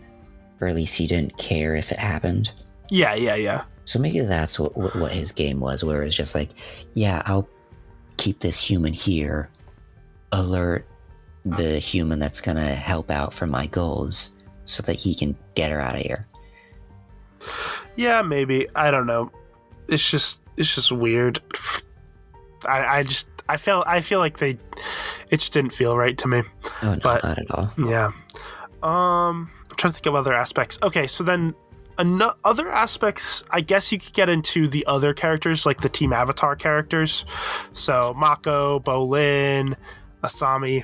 or at least he didn't care if it happened. Yeah. So maybe that's what his game was, where it's just like, yeah, I'll keep this human here, alert the human that's gonna help out for my goals, so that he can get her out of here. Yeah, maybe. I don't know. It's just weird. I feel like it just didn't feel right to me. Oh no, not at all. Yeah. I'm trying to think of other aspects. Okay, so then other aspects, I guess you could get into the other characters, like the Team Avatar characters. So Mako, Bolin, Asami.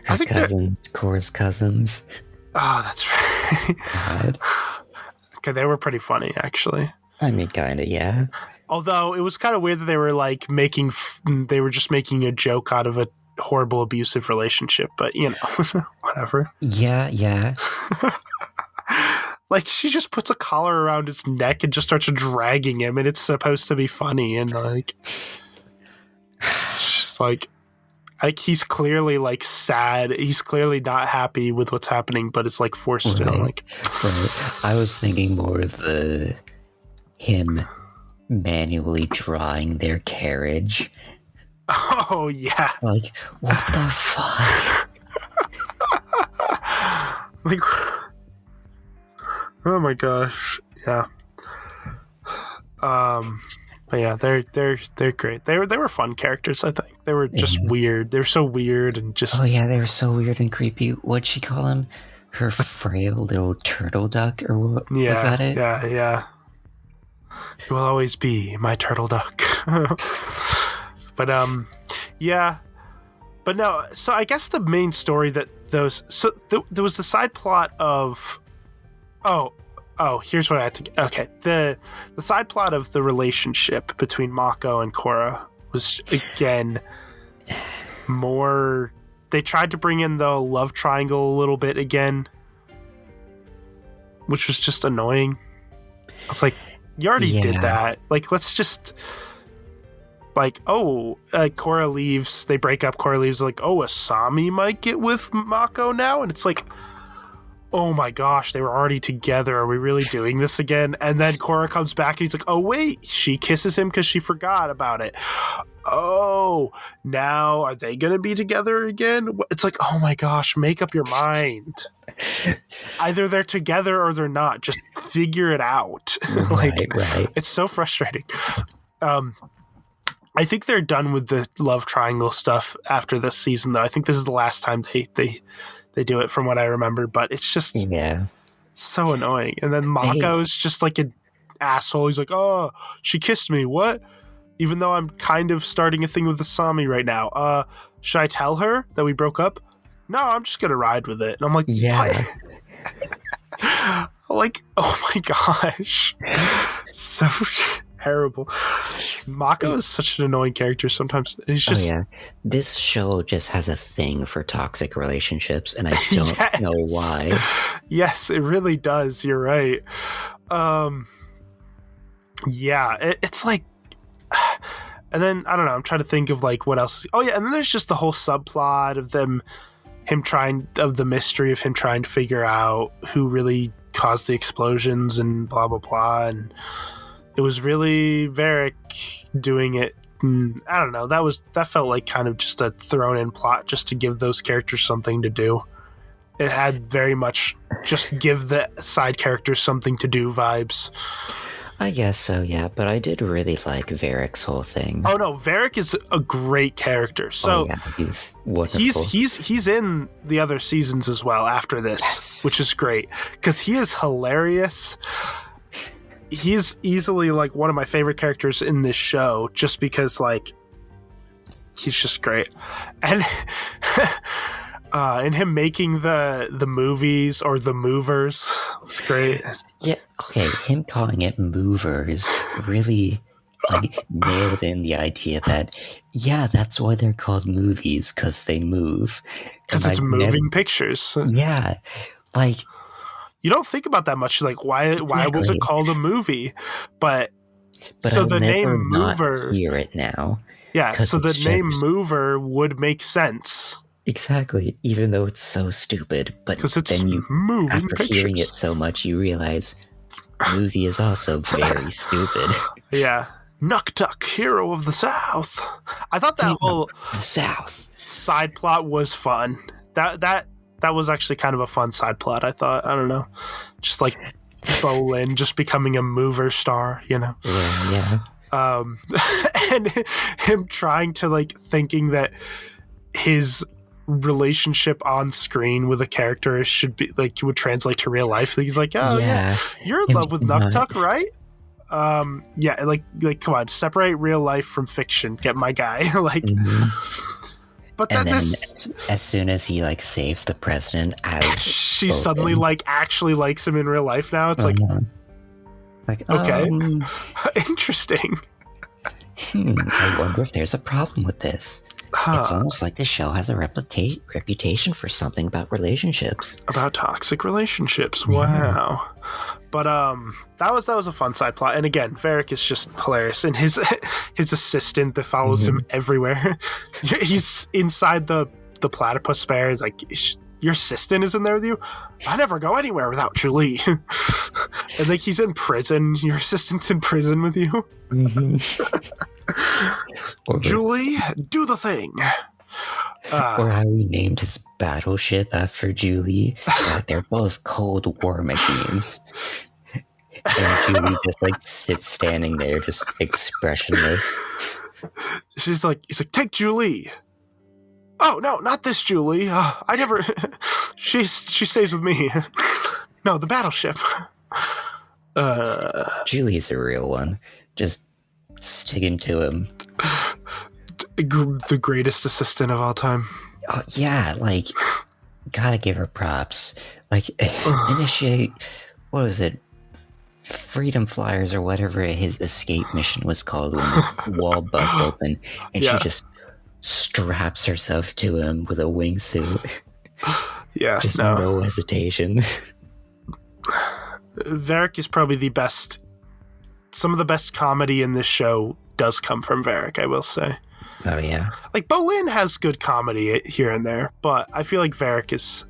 Her cousins, Korra's cousins. Oh, that's right. God. Okay, they were pretty funny, actually. I mean, kind of, yeah. Although it was kind of weird that they were like they were just making a joke out of a horrible abusive relationship, but you know, whatever. Yeah. Like, she just puts a collar around his neck and just starts dragging him, and it's supposed to be funny, and like, she's like he's clearly like sad. He's clearly not happy with what's happening, but it's like forced to like. Right. I was thinking more of him manually drawing their carriage. Oh yeah. Like, what the fuck? Like, oh my gosh. Yeah. But yeah, they're great. They were fun characters, I think. They were just weird. They were so weird and just. Oh yeah, they were so weird and creepy. What'd she call him? Her frail little turtle duck, or what? Yeah, was that it? Yeah. You will always be my turtle duck. But yeah. But no, so I guess the main story that there was the side plot of here's what I had to. Okay, the side plot of the relationship between Mako and Korra was again more. They tried to bring in the love triangle a little bit again, which was just annoying. I was like, you already did that. Like, let's just. Like, Korra leaves. They break up. Korra leaves. Like, Asami might get with Mako now, and it's like, oh my gosh, they were already together. Are we really doing this again? And then Korra comes back, and he's like, oh wait, she kisses him because she forgot about it. Oh, now are they gonna be together again? It's like, oh my gosh, make up your mind. Either they're together or they're not. Just figure it out. Like, right. It's so frustrating. I think they're done with the love triangle stuff after this season, though. I think this is the last time they do it, from what I remember. But it's just so annoying. And then Mako's just like an asshole. He's like, oh, she kissed me. What? Even though I'm kind of starting a thing with Asami right now. Should I tell her that we broke up? No, I'm just going to ride with it. And I'm like, yeah. Like, oh my gosh. So terrible. Mako is such an annoying character sometimes. He's just This show just has a thing for toxic relationships, and I don't know why. Yes, it really does. You're right. It's like, and then I don't know, I'm trying to think of like what else. And then there's just the whole subplot of the mystery of him trying to figure out who really caused the explosions and blah blah blah, and it was really Varric doing it. I don't know. That felt like kind of just a thrown in plot just to give those characters something to do. It had very much just give the side characters something to do vibes. I guess so, yeah, but I did really like Varric's whole thing. Oh no, Varric is a great character. So yeah, he's wonderful. He's in the other seasons as well after this, yes. Which is great because he is hilarious. He's easily like one of my favorite characters in this show, just because like he's just great, and and him making the movies or the movers was great. Yeah, okay, him calling it movers really like nailed in the idea that that's why they're called movies, because they move. Because it's moving pictures. Yeah, like you don't think about that much. Like why was it called a movie? But so I'll the name not mover. Hear it now. Yeah, so the name mover would make sense. Exactly, even though it's so stupid, but because it's then moving after pictures. Hearing it so much, you realize movie is also very stupid. Yeah, Nuktuk, hero of the South. I thought that whole the South side plot was fun. That was actually kind of a fun side plot. I thought. I don't know, just like Bolin just becoming a mover star. You know. Yeah. And him trying to like thinking that his relationship on screen with a character should be like would translate to real life. He's like, oh yeah, you're in love with Nuktuk, right? Yeah, like come on, separate real life from fiction. Get my guy. Like, but and then as soon as he like saves the president, as she suddenly like actually likes him in real life now. It's like okay, interesting. I wonder if there's a problem with this. It's almost like the show has a reputation for something about relationships. About toxic relationships. Wow. But that was a fun side plot. And again, Varric is just hilarious. And his assistant that follows him everywhere. He's inside the platypus bear. He's like, your assistant is in there with you? I never go anywhere without Julie. And like he's in prison. Your assistant's in prison with you. Julie, do the thing. Or how he named his battleship after Julie. Like they're both Cold War machines. And Julie just like sits standing there, just expressionless. He's like, take Julie. Oh no, not this Julie. I never. She stays with me. No, the battleship. Julie's a real one. Just sticking to him. The greatest assistant of all time. Oh, yeah, like, gotta give her props. Like, initiate, what was it? Freedom Flyers or whatever his escape mission was called when the wall busts open, and she just straps herself to him with a wingsuit. Yeah, just no hesitation. Varric is probably the best. Some of the best comedy in this show does come from Varric, I will say. Oh, yeah. Like, Bolin has good comedy here and there, but I feel like Varric is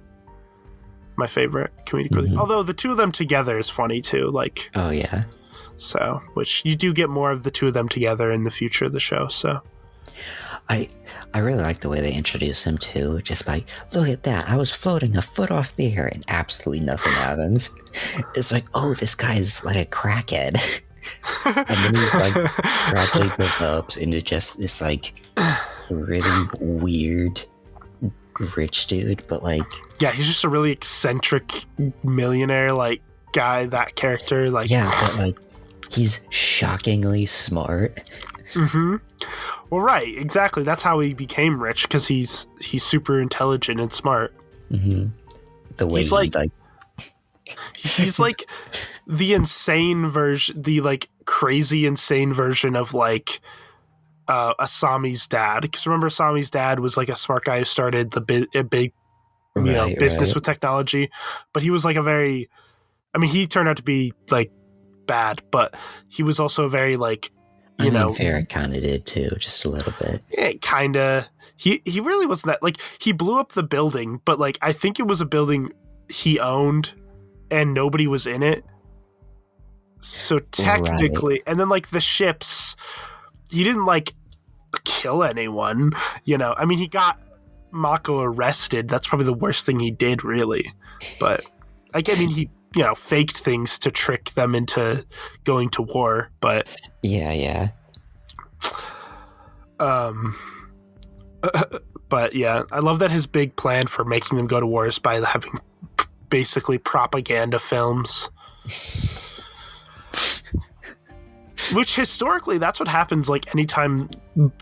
my favorite comedic. Although the two of them together is funny, too. Like, oh, yeah. So, which you do get more of the two of them together in the future of the show, so. I really like the way they introduce him, too. Just like, look at that. I was floating a foot off the air and absolutely nothing happens. It's like, oh, this guy's like a crackhead. And then he like gradually develops into just this like really weird rich dude, but like he's just a really eccentric millionaire like guy. That character, like but like he's shockingly smart. Well, right, exactly. That's how he became rich, because he's super intelligent and smart. The way he's like the insane version, the like crazy insane version of like Asami's dad. Because remember, Asami's dad was like a smart guy who started a big business with technology, but he was like he turned out to be like bad, but he was also very like Varric kind of did too, just a little bit. Yeah, kind of. He really wasn't that, like, he blew up the building, but like I think it was a building he owned and nobody was in it. So technically, and then like the ships, he didn't like kill anyone, I mean, he got Mako arrested. That's probably the worst thing he did, really. But like, I mean, he faked things to trick them into going to war. But yeah. But yeah, I love that his big plan for making them go to war is by having basically propaganda films. Which historically, that's what happens. Like anytime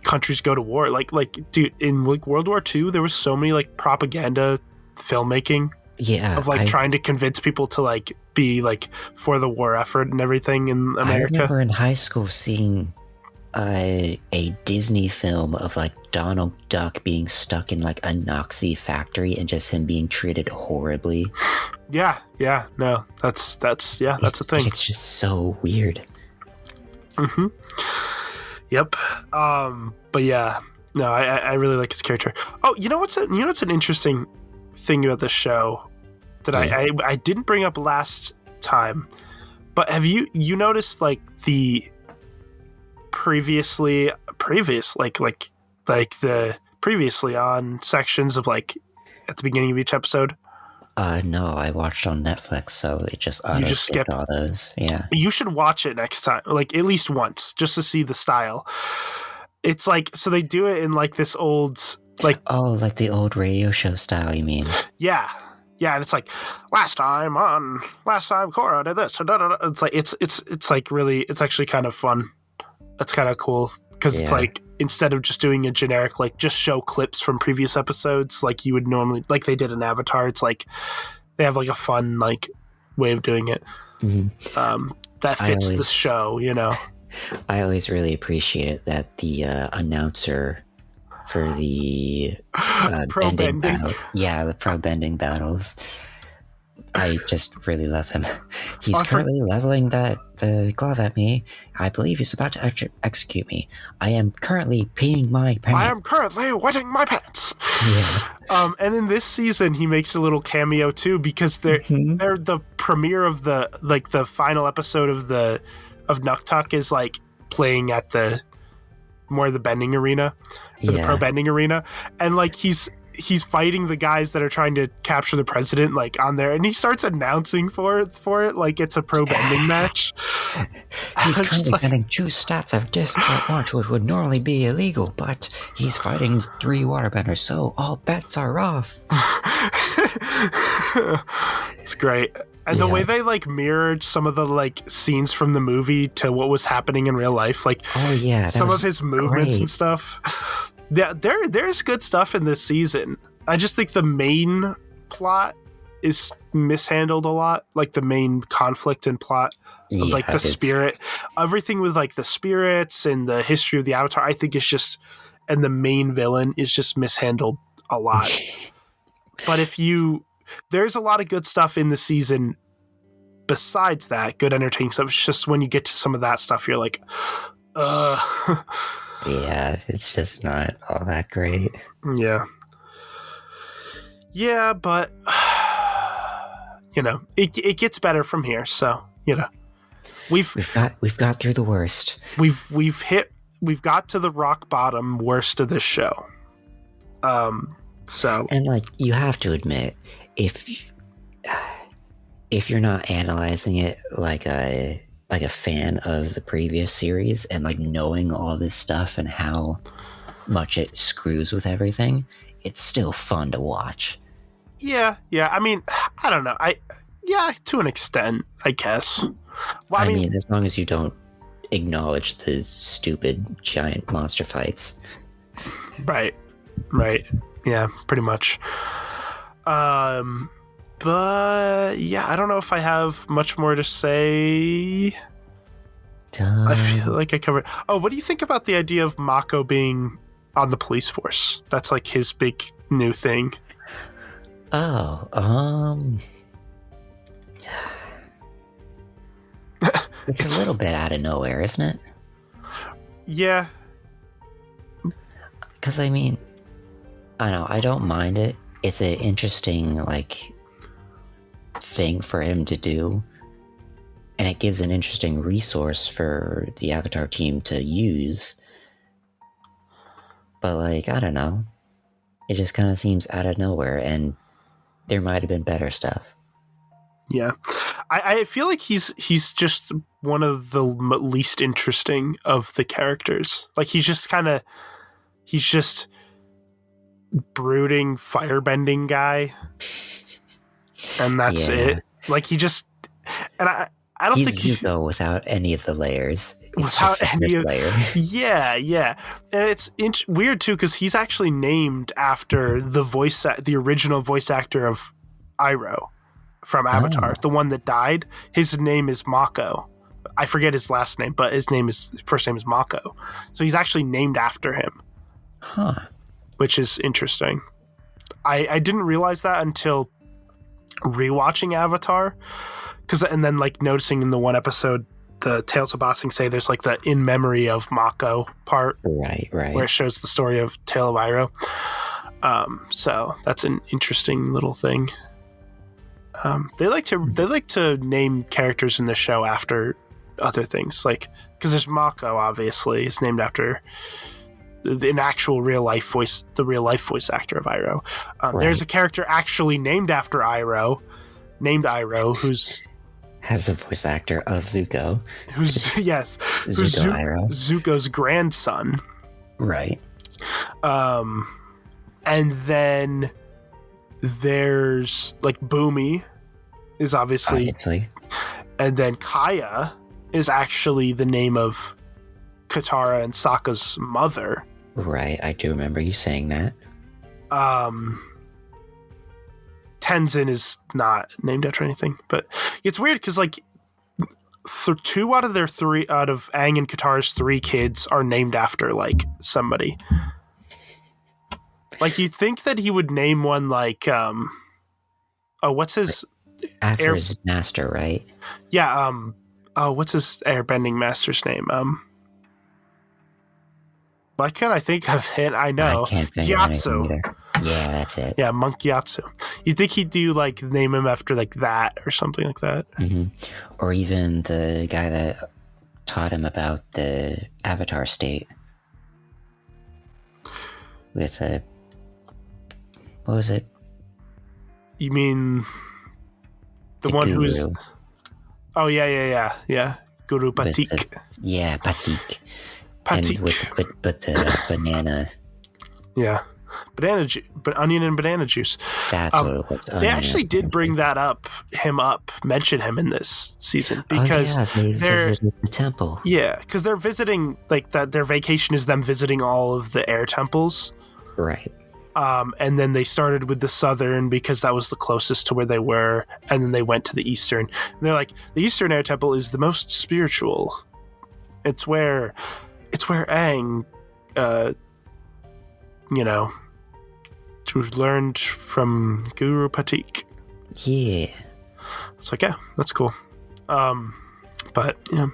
countries go to war, like dude, in like World War II, there was so many like propaganda filmmaking. Yeah, of like trying to convince people to like be like for the war effort and everything in America. I remember in high school seeing a Disney film of like Donald Duck being stuck in like a Nazi factory and just him being treated horribly. Yeah, no, that's a thing. It's just so weird. Mm-hmm. Yep. But yeah, no, I really like his character. Oh, you know what's an interesting thing about this show that I didn't bring up last time, but have you noticed like the previously on sections of like at the beginning of each episode? No, I watched on Netflix, so it just skipped all those. Yeah, you should watch it next time, like at least once, just to see the style. It's like, so they do it in like this old like like the old radio show style, you mean? Yeah, and it's like last time Korra did this. It's like it's like really, it's actually kind of fun. It's kind of cool because it's like, instead of just doing a generic like just show clips from previous episodes like you would normally, like they did in Avatar, it's like they have like a fun like way of doing it. Mm-hmm. That fits the show, I always really appreciated that the announcer for the pro bending the pro bending battles, I just really love him. He's currently leveling the glove at me. I believe he's about to execute me. I am currently peeing my pants. I am currently wetting my pants. Yeah. And in this season, he makes a little cameo too, because they're the premiere of the final episode of Nuktuk is like playing at the bending arena, the pro bending arena, and like he's fighting the guys that are trying to capture the president like on there, and he starts announcing for it like it's a pro bending match. He's currently getting 2 stats of disc at launch, which would normally be illegal, but he's fighting 3 waterbenders, so all bets are off. It's great. And the way they like mirrored some of the like scenes from the movie to what was happening in real life, like some of his movements and stuff. Yeah, there's good stuff in this season. I just think the main plot is mishandled a lot, like the main conflict and plot of like the spirit, everything with like the spirits and the history of the Avatar. I think is just, and the main villain is just mishandled a lot. But there's a lot of good stuff in the season besides that, good entertaining stuff. It's just when you get to some of that stuff, you're like, yeah, it's just not all that great. Yeah, but it gets better from here. So we've got through the worst. We've got to the rock bottom worst of this show. So, and like, you have to admit, if you're not analyzing it like a fan of the previous series and like knowing all this stuff and how much it screws with everything, it's still fun to watch. Yeah. I mean, I don't know. To an extent, I guess. Well, I mean, as long as you don't acknowledge the stupid giant monster fights. Right. Yeah, pretty much. But yeah, I don't know if I have much more to say. I feel like I covered. Oh, what do you think about the idea of Mako being on the police force? That's like his big new thing. It's a little bit out of nowhere, isn't it? Yeah. Because I mean, I don't know, I don't mind it. It's an interesting like thing for him to do, and it gives an interesting resource for the Avatar team to use. But like, I don't know, It just kind of seems out of nowhere, and there might have been better stuff. Yeah. I feel like he's just one of the least interesting of the characters. Like, he's just brooding, firebending guy. And that's it. Like, he just... And I don't think he's Zuko without any of the layers. It's without just any of... layer. Yeah. And it's weird, too, because he's actually named after the original voice actor of Iroh from Avatar, the one that died. His name is Mako. I forget his last name, but his first name is Mako. So he's actually named after him. Huh. Which is interesting. I didn't realize that until rewatching Avatar, and then like noticing in the one episode the Tales of Ba Sing Se, there's like the in memory of Mako part, right, where it shows the story of Tale of Iroh. So that's an interesting little thing. They like to name characters in the show after other things, like because there's Mako, obviously, is named after an actual the real life voice actor of Iroh. There's a character actually named after Iroh, who's has the voice actor of Zuko. Who's Iroh. Zuko's grandson. Right. And then there's like Boomy is obviously. And then Kaya is actually the name of Katara and Sokka's mother. Right, I do remember you saying that. Tenzin is not named after anything, but it's weird because like two out of Aang and Katara's 3 kids are named after like somebody. Like, you'd think that he would name one like what's his after his master, right? Yeah. What's his airbending master's name? Why can't I think of it? I know. I can't think Gyatso. of anything either. Yeah, that's it. Yeah, Monk Gyatso. You'd think he'd do like name him after like that or something like that. Mm-hmm. Or even the guy that taught him about the Avatar state. With what was it? You mean the one guru. who's? Oh yeah. Guru Patik. Patik. Patik. But the banana. Yeah. Onion and banana juice. That's what it was. They actually did bring mention him in this season because they visited the temple. Yeah, because they're visiting, like that. Their vacation is them visiting all of the air temples. Right. And then they started with the southern because that was the closest to where they were, and then they went to the eastern. And they're like, the eastern air temple is the most spiritual. It's where Aang, who's learned from Guru Patik. Yeah. It's like, yeah, that's cool. But yeah.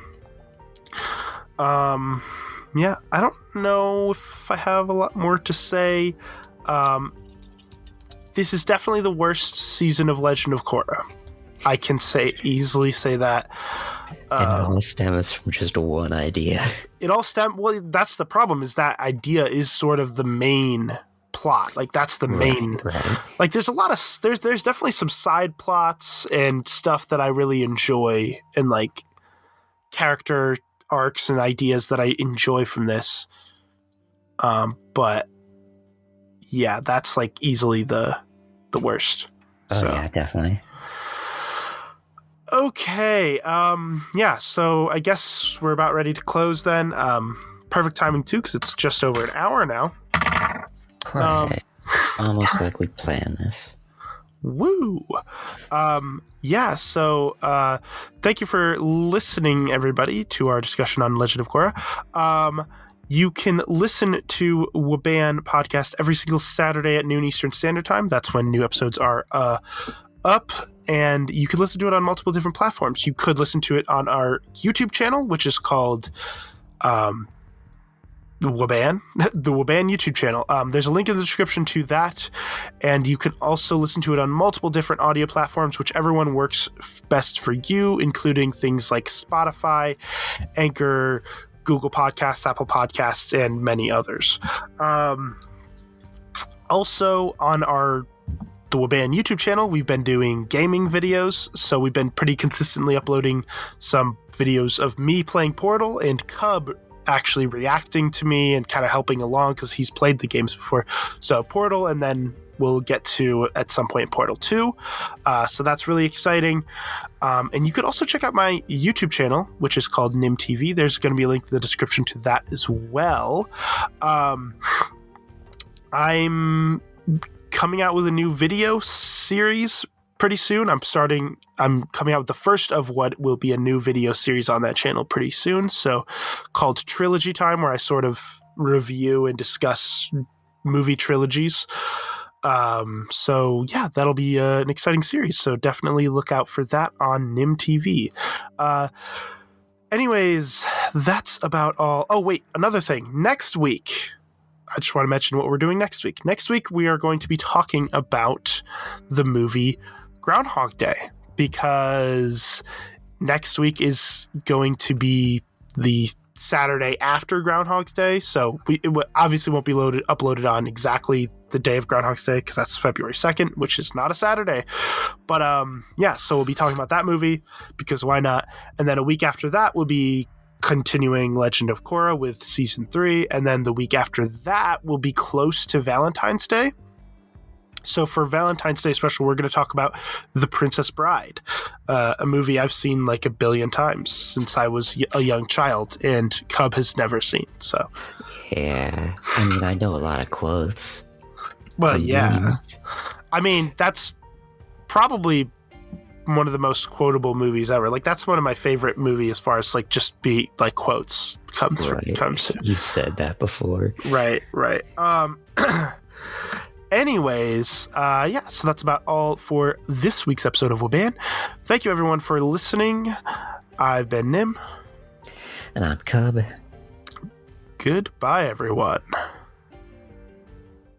Yeah, I don't know if I have a lot more to say. This is definitely the worst season of Legend of Korra. I can easily say that. And it all stems from just one idea. Well, that's the problem, is that idea is sort of the main plot. Like, that's the main. Right. Like, there's a lot of there's definitely some side plots and stuff that I really enjoy, and like character arcs and ideas that I enjoy from this. But yeah, that's like easily the worst. Oh yeah, definitely. Okay. Yeah, so I guess we're about ready to close then. Perfect timing too, because it's just over an hour now. Perfect. Almost like we planned this. Woo! Yeah, so thank you for listening, everybody, to our discussion on Legend of Korra. You can listen to WABAN podcast every single Saturday at noon Eastern Standard Time. That's when new episodes are up, and you can listen to it on multiple different platforms. You could listen to it on our YouTube channel, which is called WABAN, the WABAN YouTube channel. There's a link in the description to that, and you can also listen to it on multiple different audio platforms, whichever one works best for you, including things like Spotify, Anchor, Google Podcasts, Apple Podcasts, and many others. Also on the WABAN YouTube channel, we've been doing gaming videos, so we've been pretty consistently uploading some videos of me playing Portal and Cub actually reacting to me and kind of helping along because he's played the games before. So Portal, and then we'll get to, at some point, Portal 2. So that's really exciting. And you could also check out my YouTube channel, which is called Nim TV. There's going to be a link in the description to that as well. I'm coming out with a new video series pretty soon. I'm coming out with the first of what will be a new video series on that channel pretty soon. So called Trilogy Time, where I sort of review and discuss movie trilogies. So yeah, that'll be an exciting series. So definitely look out for that on Nim TV. Anyways, that's about all. Oh wait, another thing. Next week, I just want to mention what we're doing next week. Next week, we are going to be talking about the movie Groundhog Day, because next week is going to be the Saturday after Groundhog's Day. So it obviously won't be uploaded on exactly the day of Groundhog's Day, because that's February 2nd, which is not a Saturday. But yeah, so we'll be talking about that movie, because why not? And then a week after that, we'll be continuing Legend of Korra with season 3, and then the week after that will be close to Valentine's Day. So for Valentine's Day special, we're going to talk about The Princess Bride, a movie I've seen like a billion times since I was a young child, and Cub has never seen. So yeah, I mean, I know a lot of quotes. Well, yeah, memes. I mean, that's probably one of the most quotable movies ever. Like, that's one of my favorite movies as far as like just be like quotes comes to. You've said that before. Right. Anyways, yeah, so that's about all for this week's episode of WABAN. Thank you everyone for listening. I've been Nim. And I'm Cub. Goodbye, everyone.